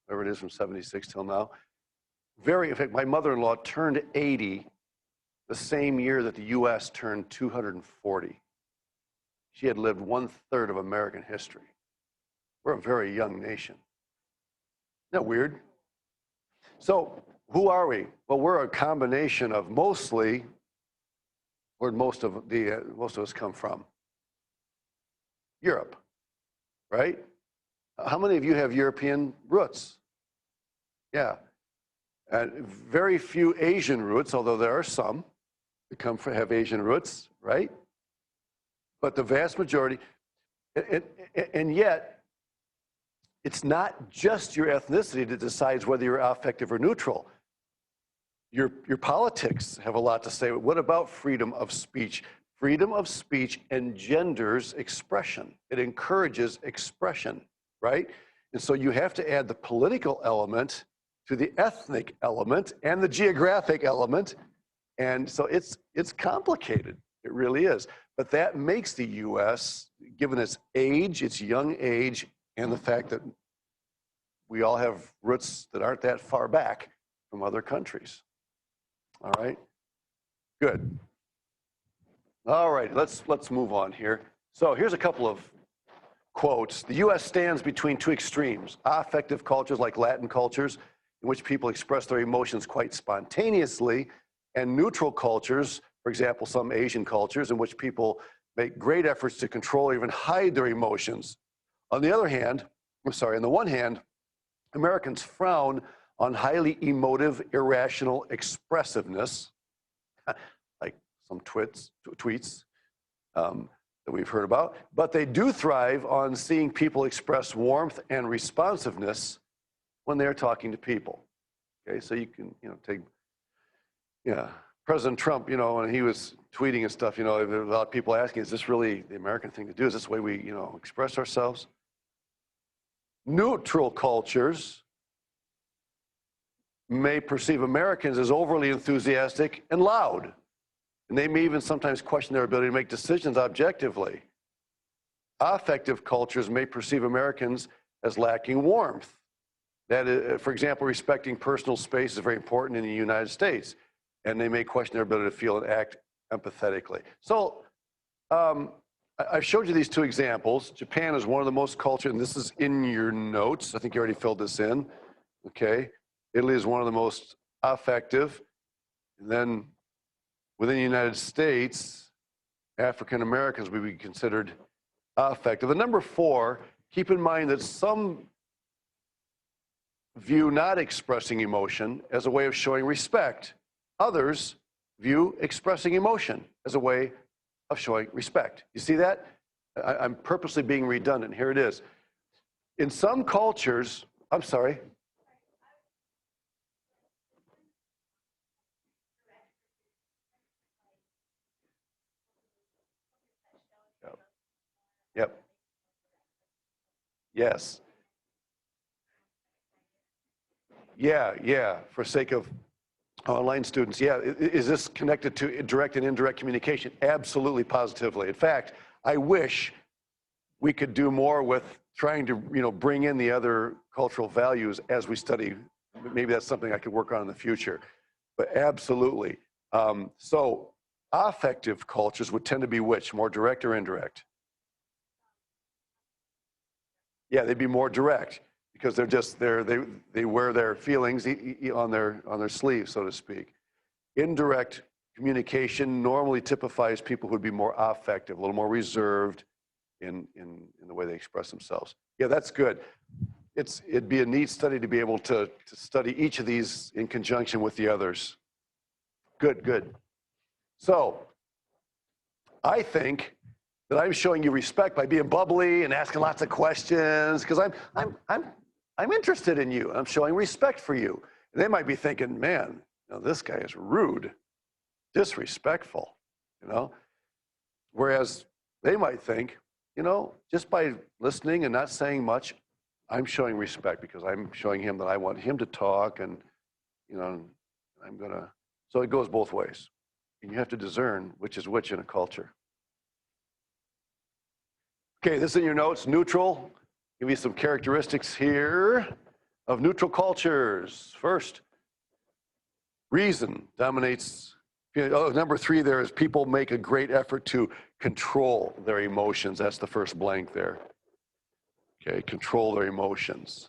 it is, from 76 till now. In fact, my mother-in-law turned 80 the same year that the U.S. turned 240. She had lived 1/3 of American history. We're a very young nation. Isn't that weird? So who are we? Well, we're a combination of mostly, where most of us come from. Europe, right? How many of you have European roots? Yeah. And very few Asian roots, although there are some that have Asian roots, right? but the vast majority, and yet, it's not just your ethnicity that decides whether you're affective or neutral. Your politics have a lot to say. What about freedom of speech? Freedom of speech engenders expression. It encourages expression, right? And so you have to add the political element to the ethnic element and the geographic element. And so it's complicated. It really is. But that makes the US, given its age, its young age, and the fact that we all have roots that aren't that far back from other countries. All right, good. All right, let's move on here. So here's a couple of quotes. The US stands between two extremes: affective cultures like Latin cultures, in which people express their emotions quite spontaneously, and neutral cultures, for example, some Asian cultures, in which people make great efforts to control or even hide their emotions. On the other hand, on the one hand, Americans frown on highly emotive, irrational expressiveness, like some tweets that we've heard about, but they do thrive on seeing people express warmth and responsiveness when they're talking to people. Okay, so you can, take, President Trump, when he was tweeting and stuff, there were a lot of people asking, is this really the American thing to do? Is this the way we, express ourselves? Neutral cultures may perceive Americans as overly enthusiastic and loud, and they may even sometimes question their ability to make decisions objectively. Affective cultures may perceive Americans as lacking warmth. That is, for example, respecting personal space is very important in the United States, and they may question their ability to feel and act empathetically. So I've showed you these two examples. Japan is one of the most cultured, and this is in your notes. I think you already filled this in, okay? Italy is one of the most affective. And then within the United States, African Americans would be considered affective. And number 4, keep in mind that some view not expressing emotion as a way of showing respect. Others view expressing emotion as a way of showing respect. You see that? I'm purposely being redundant. Here it is. In some cultures, I'm sorry. Yep. Yes. Yeah, for sake of online students. Yeah, is this connected to direct and indirect communication? Absolutely, positively. In fact, I wish we could do more with trying to, bring in the other cultural values as we study. Maybe that's something I could work on in the future, but absolutely. So affective cultures would tend to be which? More direct or indirect? Yeah, they'd be more direct because they're just they wear their feelings on their sleeve, so to speak. Indirect communication normally typifies people who'd be more affective, a little more reserved in the way they express themselves. Yeah, that's good. It'd be a neat study to be able to study each of these in conjunction with the others. Good. So I think that I'm showing you respect by being bubbly and asking lots of questions, because I'm interested in you. I'm showing respect for you. And they might be thinking, man, this guy is rude, disrespectful, Whereas they might think, just by listening and not saying much, I'm showing respect because I'm showing him that I want him to talk, and so it goes both ways. And you have to discern which is which in a culture. Okay, this is in your notes, neutral. Give you some characteristics here of neutral cultures. First, reason dominates. Number 3 there is people make a great effort to control their emotions. That's the first blank there. Okay, control their emotions.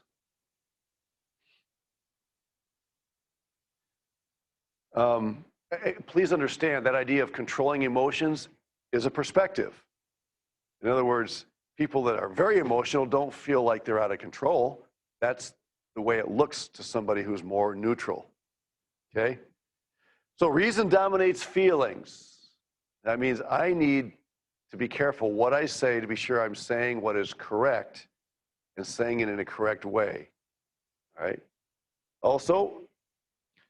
Please understand that idea of controlling emotions is a perspective. In other words, people that are very emotional don't feel like they're out of control. That's the way it looks to somebody who's more neutral. Okay? So reason dominates feelings. That means I need to be careful what I say, to be sure I'm saying what is correct and saying it in a correct way. All right. Also,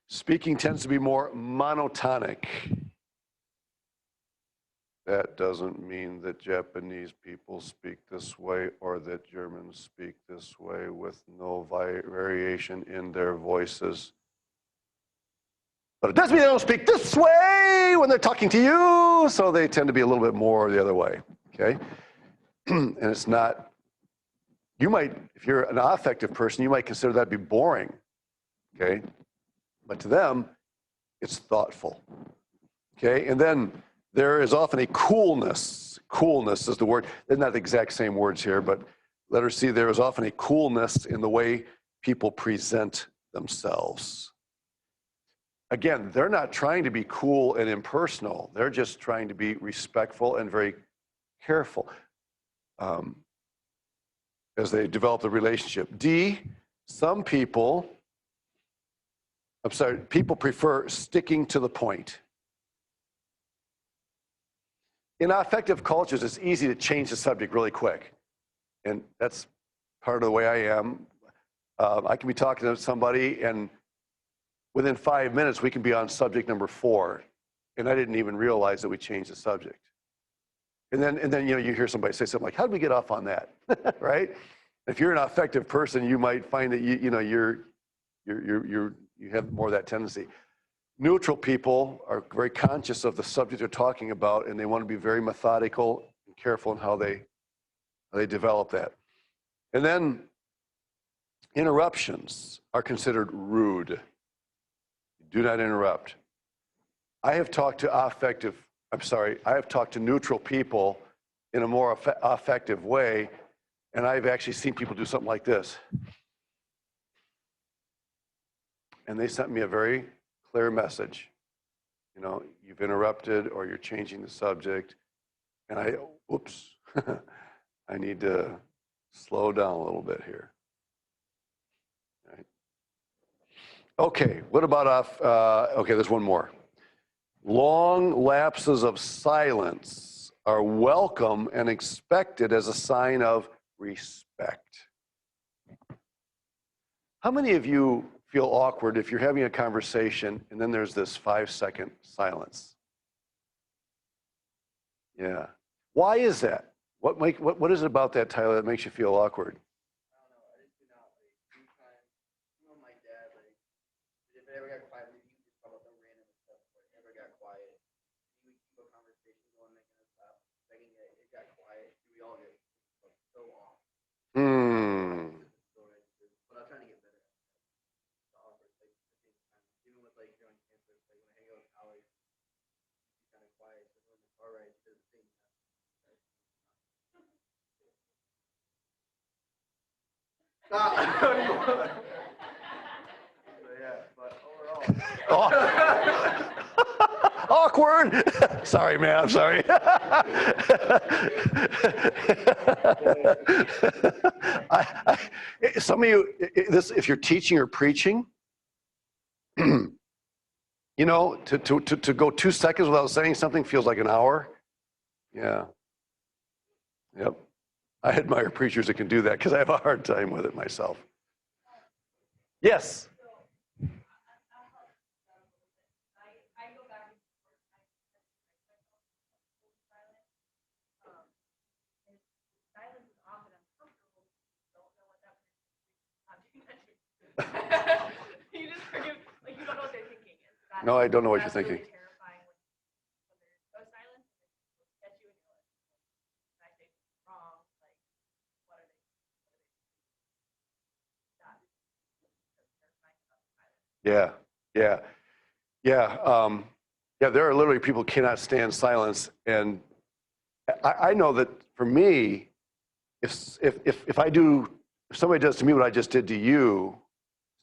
speaking tends to be more monotonic. That doesn't mean that Japanese people speak this way or that Germans speak this way with no variation in their voices. But it does mean they don't speak this way when they're talking to you, so they tend to be a little bit more the other way, okay? And it's not, you might, if you're an affective person, you might consider that to be boring, okay? But to them, it's thoughtful, okay? And then there is often a coolness. Coolness is the word. They're not the exact same words here, but letter C, there is often a coolness in the way people present themselves. Again, they're not trying to be cool and impersonal. They're just trying to be respectful and very careful as they develop the relationship. D, some people, people prefer sticking to the point. In affective cultures, it's easy to change the subject really quick. And that's part of the way I am. I can be talking to somebody and within 5 minutes, we can be on subject number 4. And I didn't even realize that we changed the subject. And then you hear somebody say something like, how did we get off on that? Right? If you're an affective person, you might find that you have more of that tendency. Neutral people are very conscious of the subject they're talking about, and they want to be very methodical and careful in how they develop that. And then interruptions are considered rude. Do not interrupt. I have talked to neutral people in a more affective way, and I've actually seen people do something like this. And they sent me a very clear message. You've interrupted or you're changing the subject. And oops, I need to slow down a little bit here. Right. Okay, what about okay, there's one more. Long lapses of silence are welcome and expected as a sign of respect. How many of you feel awkward if you're having a conversation and then there's this 5-second silence? Yeah. Why is that? What is it about that, Tyler, that makes you feel awkward? I don't know. I just do not like anytime, my dad, if it ever got quiet, maybe he just talk about some random stuff, but it never got quiet. He would keep a conversation going, making us stop. Second, it got quiet. We all get so off. But I'm trying to get better at that. The awkward, at the same time. Even with on campus, when I hang out with Alex, he's kind of quiet. So when the car ride, he does the same time. But overall. Awkward. Sorry, man. I'm sorry. Some of you, if you're teaching or preaching, to go 2 seconds without saying something feels like an hour. Yeah. Yep. I admire preachers that can do that because I have a hard time with it myself. Yes. You just forgive, you don't know what they're thinking. No, I don't know what you're thinking. Really terrifying when there's so silent, and then people catch you and you're like, I say wrong, what are they? That's terrifying about silence. Yeah. There are literally people who cannot stand silence, and I know that for me, if somebody does to me what I just did to you,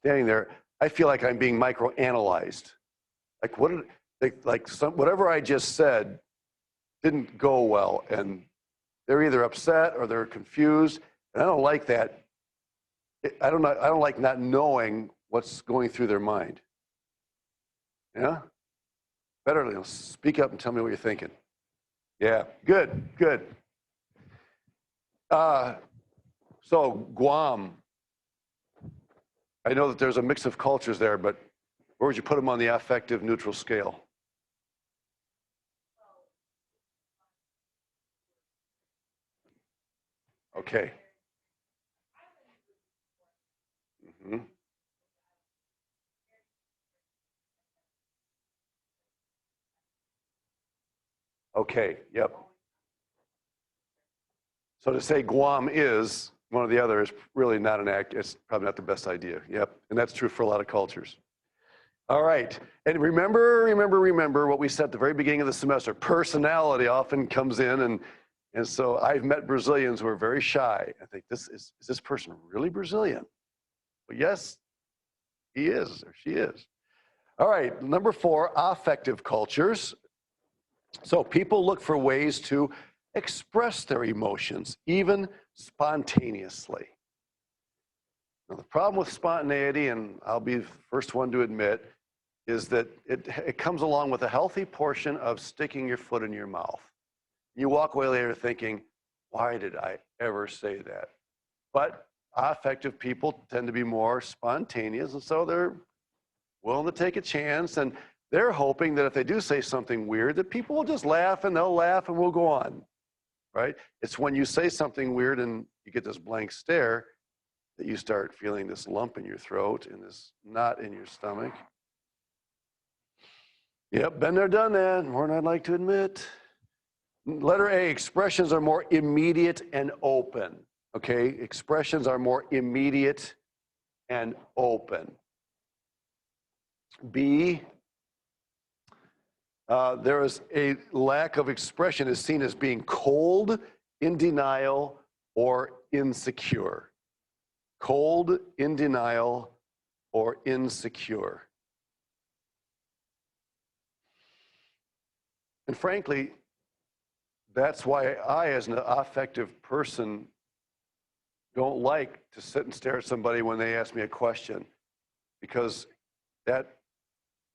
standing there, I feel like I'm being microanalyzed. Whatever I just said didn't go well, and they're either upset or they're confused, and I don't like that. I don't like not knowing what's going through their mind. Yeah? Better speak up and tell me what you're thinking. Yeah, good, good. So Guam, I know that there's a mix of cultures there, but where would you put them on the affective neutral scale? Okay. Hmm. Okay, yep. So to say Guam is one or the other is really not an act, it's probably not the best idea. Yep, and that's true for a lot of cultures. All right, and remember what we said at the very beginning of the semester. Personality often comes in, and so I've met Brazilians who are very shy. I think, is this person really Brazilian? Well, yes, he is, or she is. All right, number 4, affective cultures. So people look for ways to express their emotions, even spontaneously. Now, the problem with spontaneity, and I'll be the first one to admit, is that it comes along with a healthy portion of sticking your foot in your mouth. You walk away later thinking, why did I ever say that? But affective people tend to be more spontaneous, and so they're willing to take a chance, and they're hoping that if they do say something weird, that people will just laugh, and they'll laugh, and we'll go on, right? It's when you say something weird and you get this blank stare that you start feeling this lump in your throat and this knot in your stomach. Yep, been there, done that, more than I'd like to admit. Letter A, expressions are more immediate and open. Okay, expressions are more immediate and open. B, there is a lack of expression is seen as being cold, in denial, or insecure. Cold, in denial, or insecure. And frankly, that's why I, as an affective person, don't like to sit and stare at somebody when they ask me a question, because that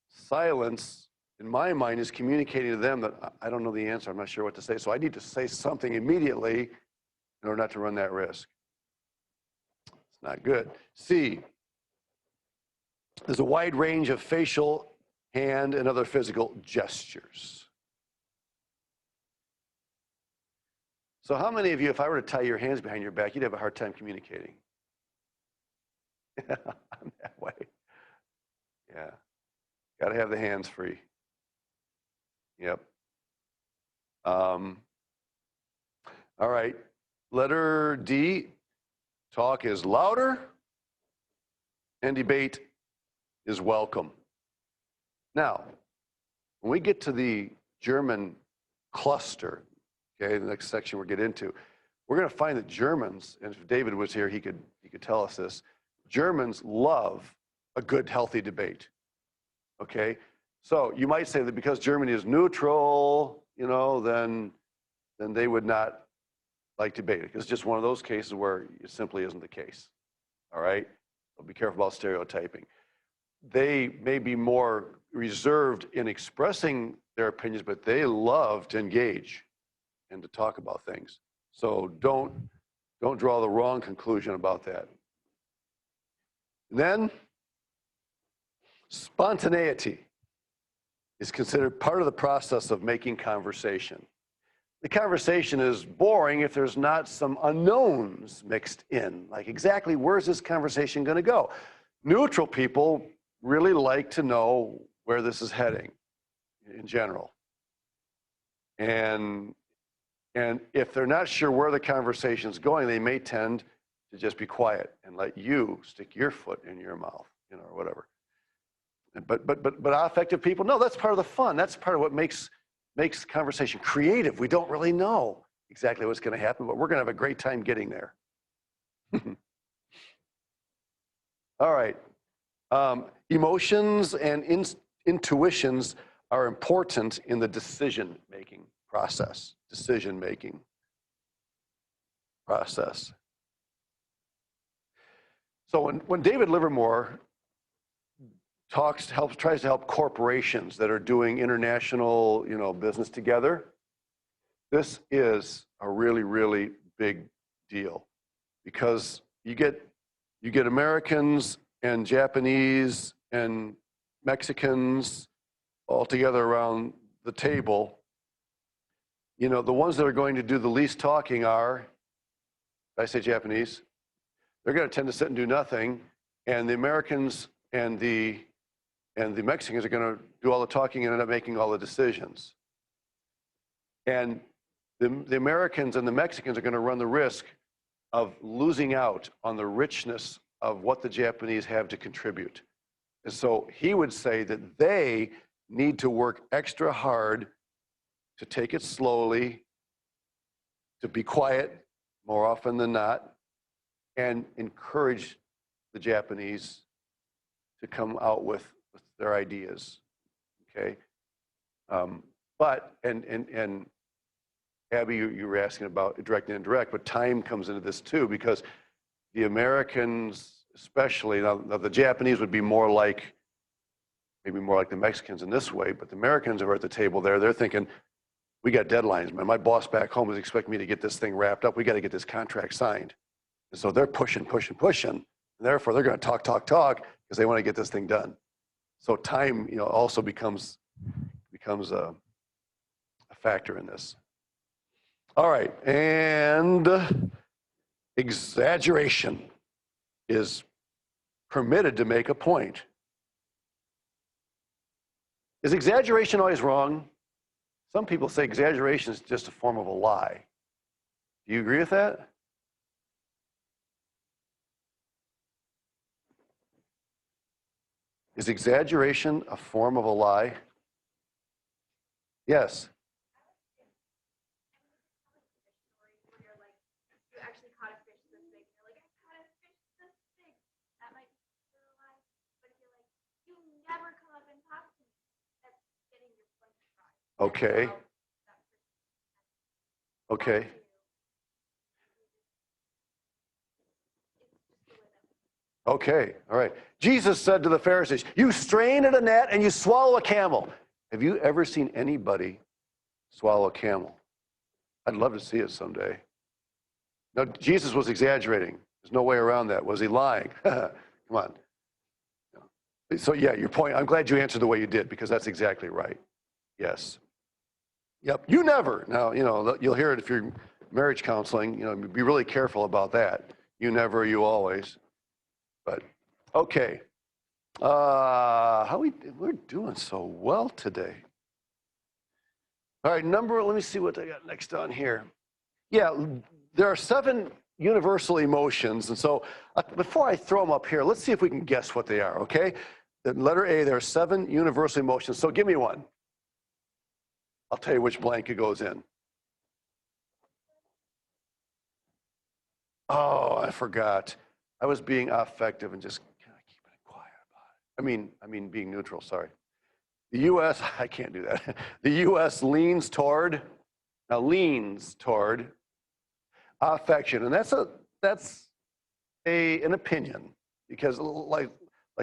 silence, in my mind, is communicating to them that I don't know the answer, I'm not sure what to say, so I need to say something immediately in order not to run that risk. It's not good. C, there's a wide range of facial, hand, and other physical gestures. So how many of you, if I were to tie your hands behind your back, you'd have a hard time communicating? I'm that way. Yeah. Got to have the hands free. Yep. All right. Letter D, talk is louder and debate is welcome. Now, when we get to the German cluster, okay, the next section we'll get into, we're going to find that Germans, and if David was here, he could tell us this, Germans love a good, healthy debate, okay? So you might say that because Germany is neutral, you know, then they would not like debate. It's just one of those cases where it simply isn't the case, all right? So be careful about stereotyping. They may be more reserved in expressing their opinions, but they love to engage and to talk about things. So don't draw the wrong conclusion about that. And then, spontaneity is considered part of the process of making conversation. The conversation is boring if there's not some unknowns mixed in, like exactly where's this conversation going to go? Neutral people really like to know where this is heading in general. And if they're not sure where the conversation's going, they may tend to just be quiet and let you stick your foot in your mouth, you know, or whatever. But affective people, no, that's part of the fun. That's part of what makes conversation creative. We don't really know exactly what's going to happen, but we're going to have a great time getting there. All right. Emotions and intuitions are important in the decision-making process. Decision-making process. So when David Livermore tries to help corporations that are doing international, business together, This is a really, really big deal because you get Americans and Japanese and Mexicans all together around the table. You know, the ones that are going to do the least talking are, did I say Japanese? They're going to tend to sit and do nothing, and the Americans and the Mexicans are going to do all the talking and end up making all the decisions. And the Americans and the Mexicans are going to run the risk of losing out on the richness of what the Japanese have to contribute. And so he would say that they need to work extra hard to take it slowly, to be quiet more often than not, and encourage the Japanese to come out with their ideas, okay? But Abby, you were asking about direct and indirect, but time comes into this too, because the Americans, especially, now the Japanese would be more like, maybe more like the Mexicans in this way, but the Americans are at the table there, they're thinking, we got deadlines, man. My boss back home is expecting me to get this thing wrapped up. We got to get this contract signed. And so they're pushing. And therefore, they're going to talk, because they want to get this thing done. So time, you know, also becomes a factor in this. All right, and exaggeration is permitted to make a point. Is exaggeration always wrong? Some people say exaggeration is just a form of a lie. Do you agree with that? Is exaggeration a form of a lie? Yes. Okay. Okay. Okay, all right. Jesus said to the Pharisees, you strain at a gnat and you swallow a camel. Have you ever seen anybody swallow a camel? I'd love to see it someday. Now, Jesus was exaggerating. There's no way around that. Was he lying? Come on. So yeah, your point, I'm glad you answered the way you did, because that's exactly right. Yes. Yep, you never. Now, you know, you'll hear it if you're marriage counseling, you know, be really careful about that. You never, you always. But, okay. We're doing so well today. All right, let me see what I got next on here. Yeah, there are 7 universal emotions. And so before I throw them up here, let's see if we can guess what they are, okay? The letter A, there are 7 universal emotions. So give me one. I'll tell you which blank it goes in. Oh, I forgot. I was being affective and just kind of keeping it quiet about it. I mean being neutral, sorry. The U.S., I can't do that. The U.S. leans toward affection. And that's an opinion, because like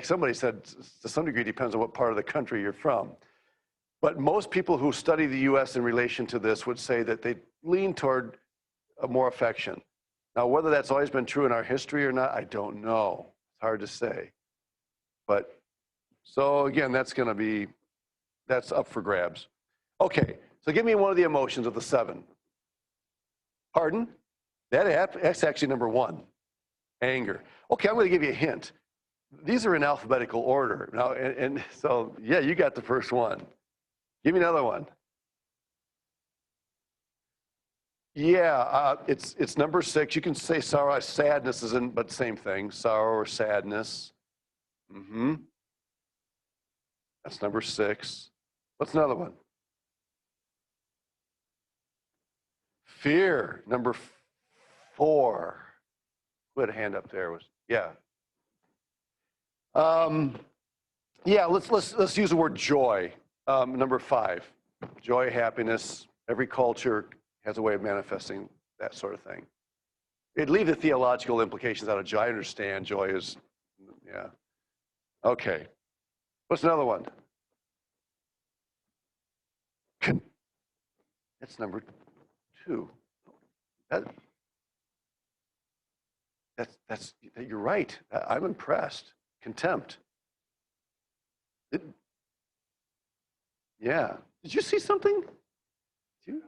somebody said, to some degree, it depends on what part of the country you're from. But most people who study the U.S. in relation to this would say that they lean toward more affection. Now, whether that's always been true in our history or not, I don't know. It's hard to say. But so again, that's up for grabs. Okay, so give me one of the emotions of the 7. Pardon? That's actually number 1, anger. Okay, I'm going to give you a hint. These are in alphabetical order. Now, and so, yeah, you got the first one. Give me another one. Yeah, it's number 6. You can say sorrow. Sadness isn't, but same thing. Sorrow or sadness. That's number 6. What's another one? Fear, number 4. Who had a hand up there? Yeah. Yeah, let's use the word joy. Number 5, joy, happiness. Every culture has a way of manifesting that sort of thing. It'd leave the theological implications out of joy. I understand joy is, yeah. Okay. What's another one? That's number 2. You're right. I'm impressed. Contempt. Yeah. Did you see something? Did you?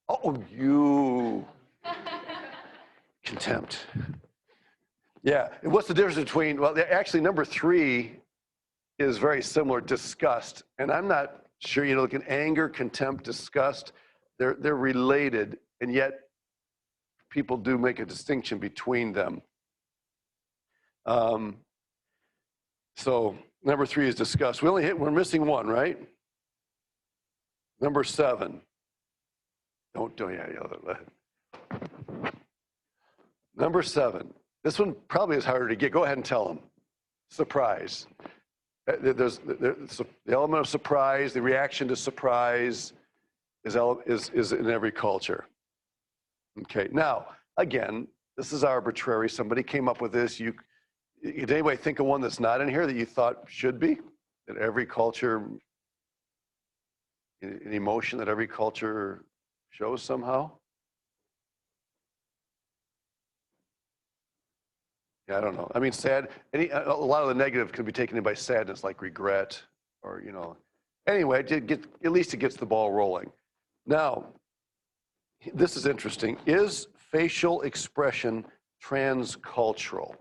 Oh, you. Contempt. Yeah. And what's the difference between, well, actually, number 3 is very similar, disgust. And I'm not sure, look at anger, contempt, disgust, they're related, and yet people do make a distinction between them. So number 3 is disgust. We're missing one, right? Number 7. Number 7. This one probably is harder to get. Go ahead and tell them. Surprise. There's the element of surprise. The reaction to surprise is in every culture. Okay. Now, again, this is arbitrary. Somebody came up with this. Did anybody think of one that's not in here that you thought should be? That every culture, an emotion that every culture shows somehow? Yeah, I don't know. I mean, sad. A lot of the negative can be taken in by sadness, like regret, or Anyway, at least it gets the ball rolling. Now, this is interesting. Is facial expression transcultural?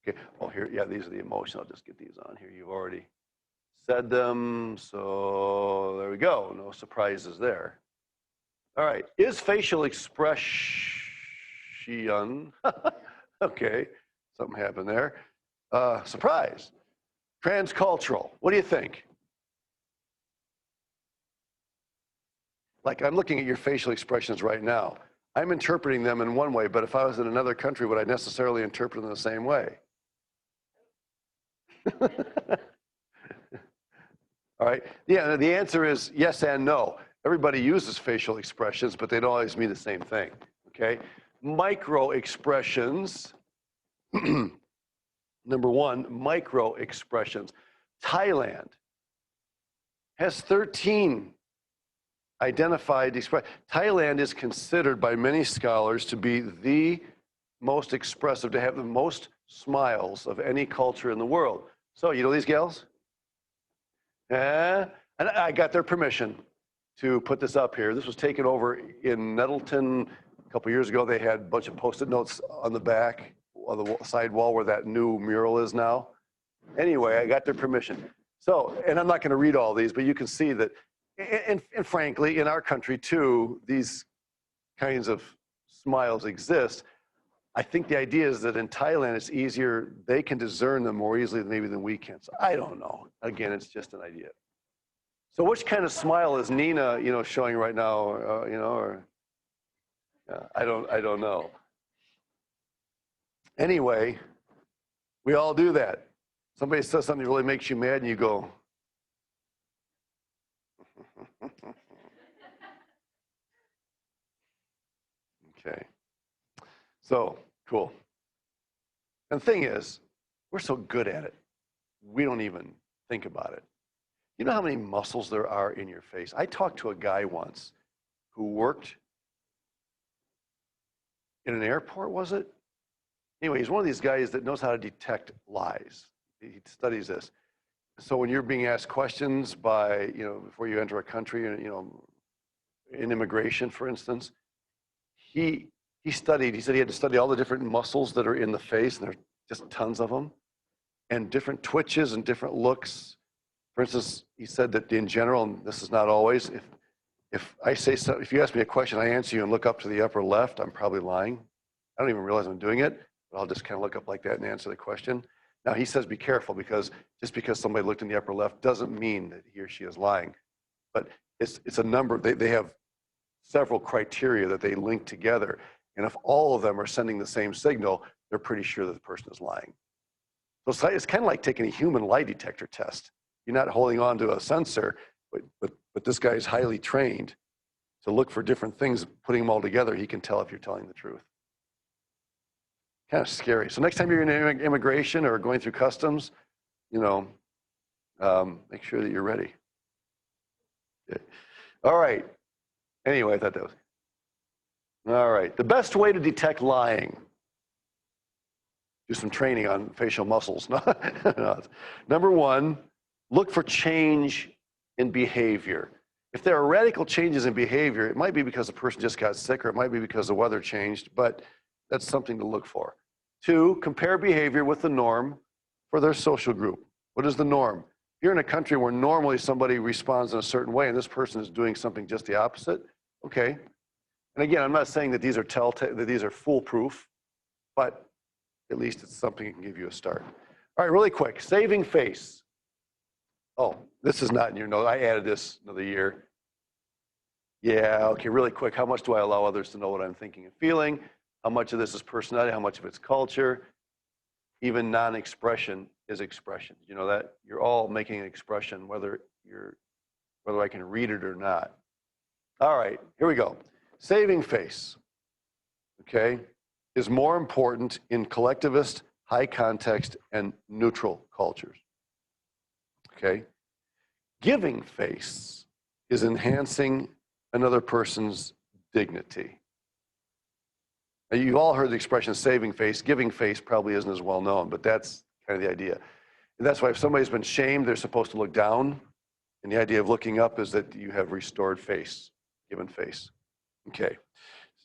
Okay. Oh, here. Yeah, these are the emotions. I'll just get these on here. You've already said them, so there we go. No surprises there. All right. Is facial expression okay? Something happened there. Surprise. Transcultural. What do you think? Like, I'm looking at your facial expressions right now. I'm interpreting them in one way, but if I was in another country, would I necessarily interpret them the same way? All right. Yeah, the answer is yes and no. Everybody uses facial expressions, but they don't always mean the same thing. Okay? Micro expressions. Number 1, micro expressions. Thailand has 13 identified expressions. Thailand is considered by many scholars to be the most expressive, to have the most smiles of any culture in the world. So, you know these gals? And I got their permission to put this up here. This was taken over in Nettleton a couple years ago. They had a bunch of Post-it notes on the back of the side wall where that new mural is now. Anyway, I got their permission. So, and I'm not going to read all these, but you can see that, and frankly, in our country too, these kinds of smiles exist. I think the idea is that in Thailand, it's easier, they can discern them more easily maybe than we can. So I don't know. Again, it's just an idea. So which kind of smile is Nina, showing right now, or I don't know. Anyway, we all do that. Somebody says something that really makes you mad and you go, okay. So, cool. And the thing is, we're so good at it, we don't even think about it. You know how many muscles there are in your face? I talked to a guy once who worked in an airport, was it? Anyway, he's one of these guys that knows how to detect lies. He studies this. So when you're being asked questions by, before you enter a country, in immigration, for instance, he said he had to study all the different muscles that are in the face, and there's just tons of them, and different twitches and different looks. For instance, he said that in general, and this is not always, if I say something, if you ask me a question, I answer you and look up to the upper left, I'm probably lying. I don't even realize I'm doing it, but I'll just kind of look up like that and answer the question. Now, he says be careful, because just because somebody looked in the upper left doesn't mean that he or she is lying. But it's a number, they have several criteria that they link together. And if all of them are sending the same signal, they're pretty sure that the person is lying. So it's kind of like taking a human lie detector test. You're not holding on to a sensor, but this guy is highly trained to look for different things, putting them all together, he can tell if you're telling the truth. Kind of scary. So next time you're in immigration or going through customs, make sure that you're ready. Okay. All right. Anyway, I thought that was All right. The best way to detect lying. Do some training on facial muscles. No. Number one, look for change in behavior. If there are radical changes in behavior, it might be because the person just got sick, or it might be because the weather changed, but that's something to look for. Two, compare behavior with the norm for their social group. What is the norm? If you're in a country where normally somebody responds in a certain way and this person is doing something just the opposite, okay. And again, I'm not saying that these are that these are foolproof, but at least it's something that can give you a start. All right, really quick, saving face. Oh, this is not in your note. I added this another year. Yeah, okay, really quick. How much do I allow others to know what I'm thinking and feeling? How much of this is personality? How much of it's culture? Even non-expression is expression. You know that? You're all making an expression, whether I can read it or not. All right, here we go. Saving face, okay, is more important in collectivist, high context, and neutral cultures. Okay? Giving face is enhancing another person's dignity. Now, you've all heard the expression saving face. Giving face probably isn't as well known, but that's kind of the idea. And that's why if somebody's been shamed, they're supposed to look down. And the idea of looking up is that you have restored face, given face. Okay.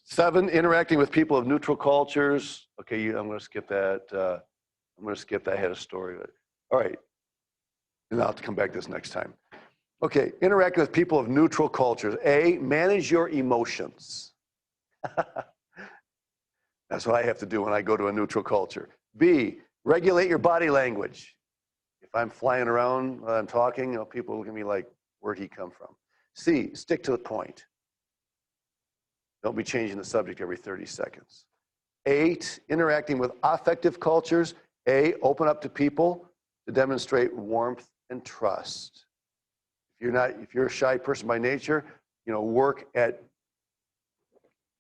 7, interacting with people of neutral cultures. Okay, I'm going to skip that. I'm going to skip that. I had a story. All right. And I'll have to come back to this next time. Okay, interacting with people of neutral cultures. A, manage your emotions. That's what I have to do when I go to a neutral culture. B, regulate your body language. If I'm flying around while I'm talking, you know, people look at me like, where'd he come from? C, stick to the point. Don't be changing the subject every 30 seconds. 8, interacting with affective cultures. A, open up to people to demonstrate warmth and trust. If you're a shy person by nature, you know, work at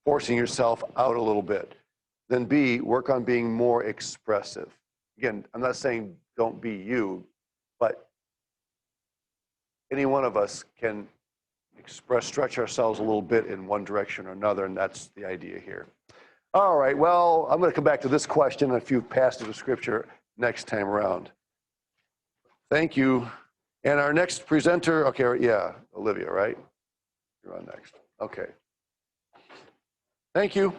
forcing yourself out a little bit. Then B, work on being more expressive. Again, I'm not saying don't be you, but any one of us can stretch ourselves a little bit in one direction or another, and that's the idea here. All right, well, I'm going to come back to this question and a few passages of scripture next time around. Thank you. And our next presenter, okay, yeah, Olivia, right? You're on next. Okay. Thank you.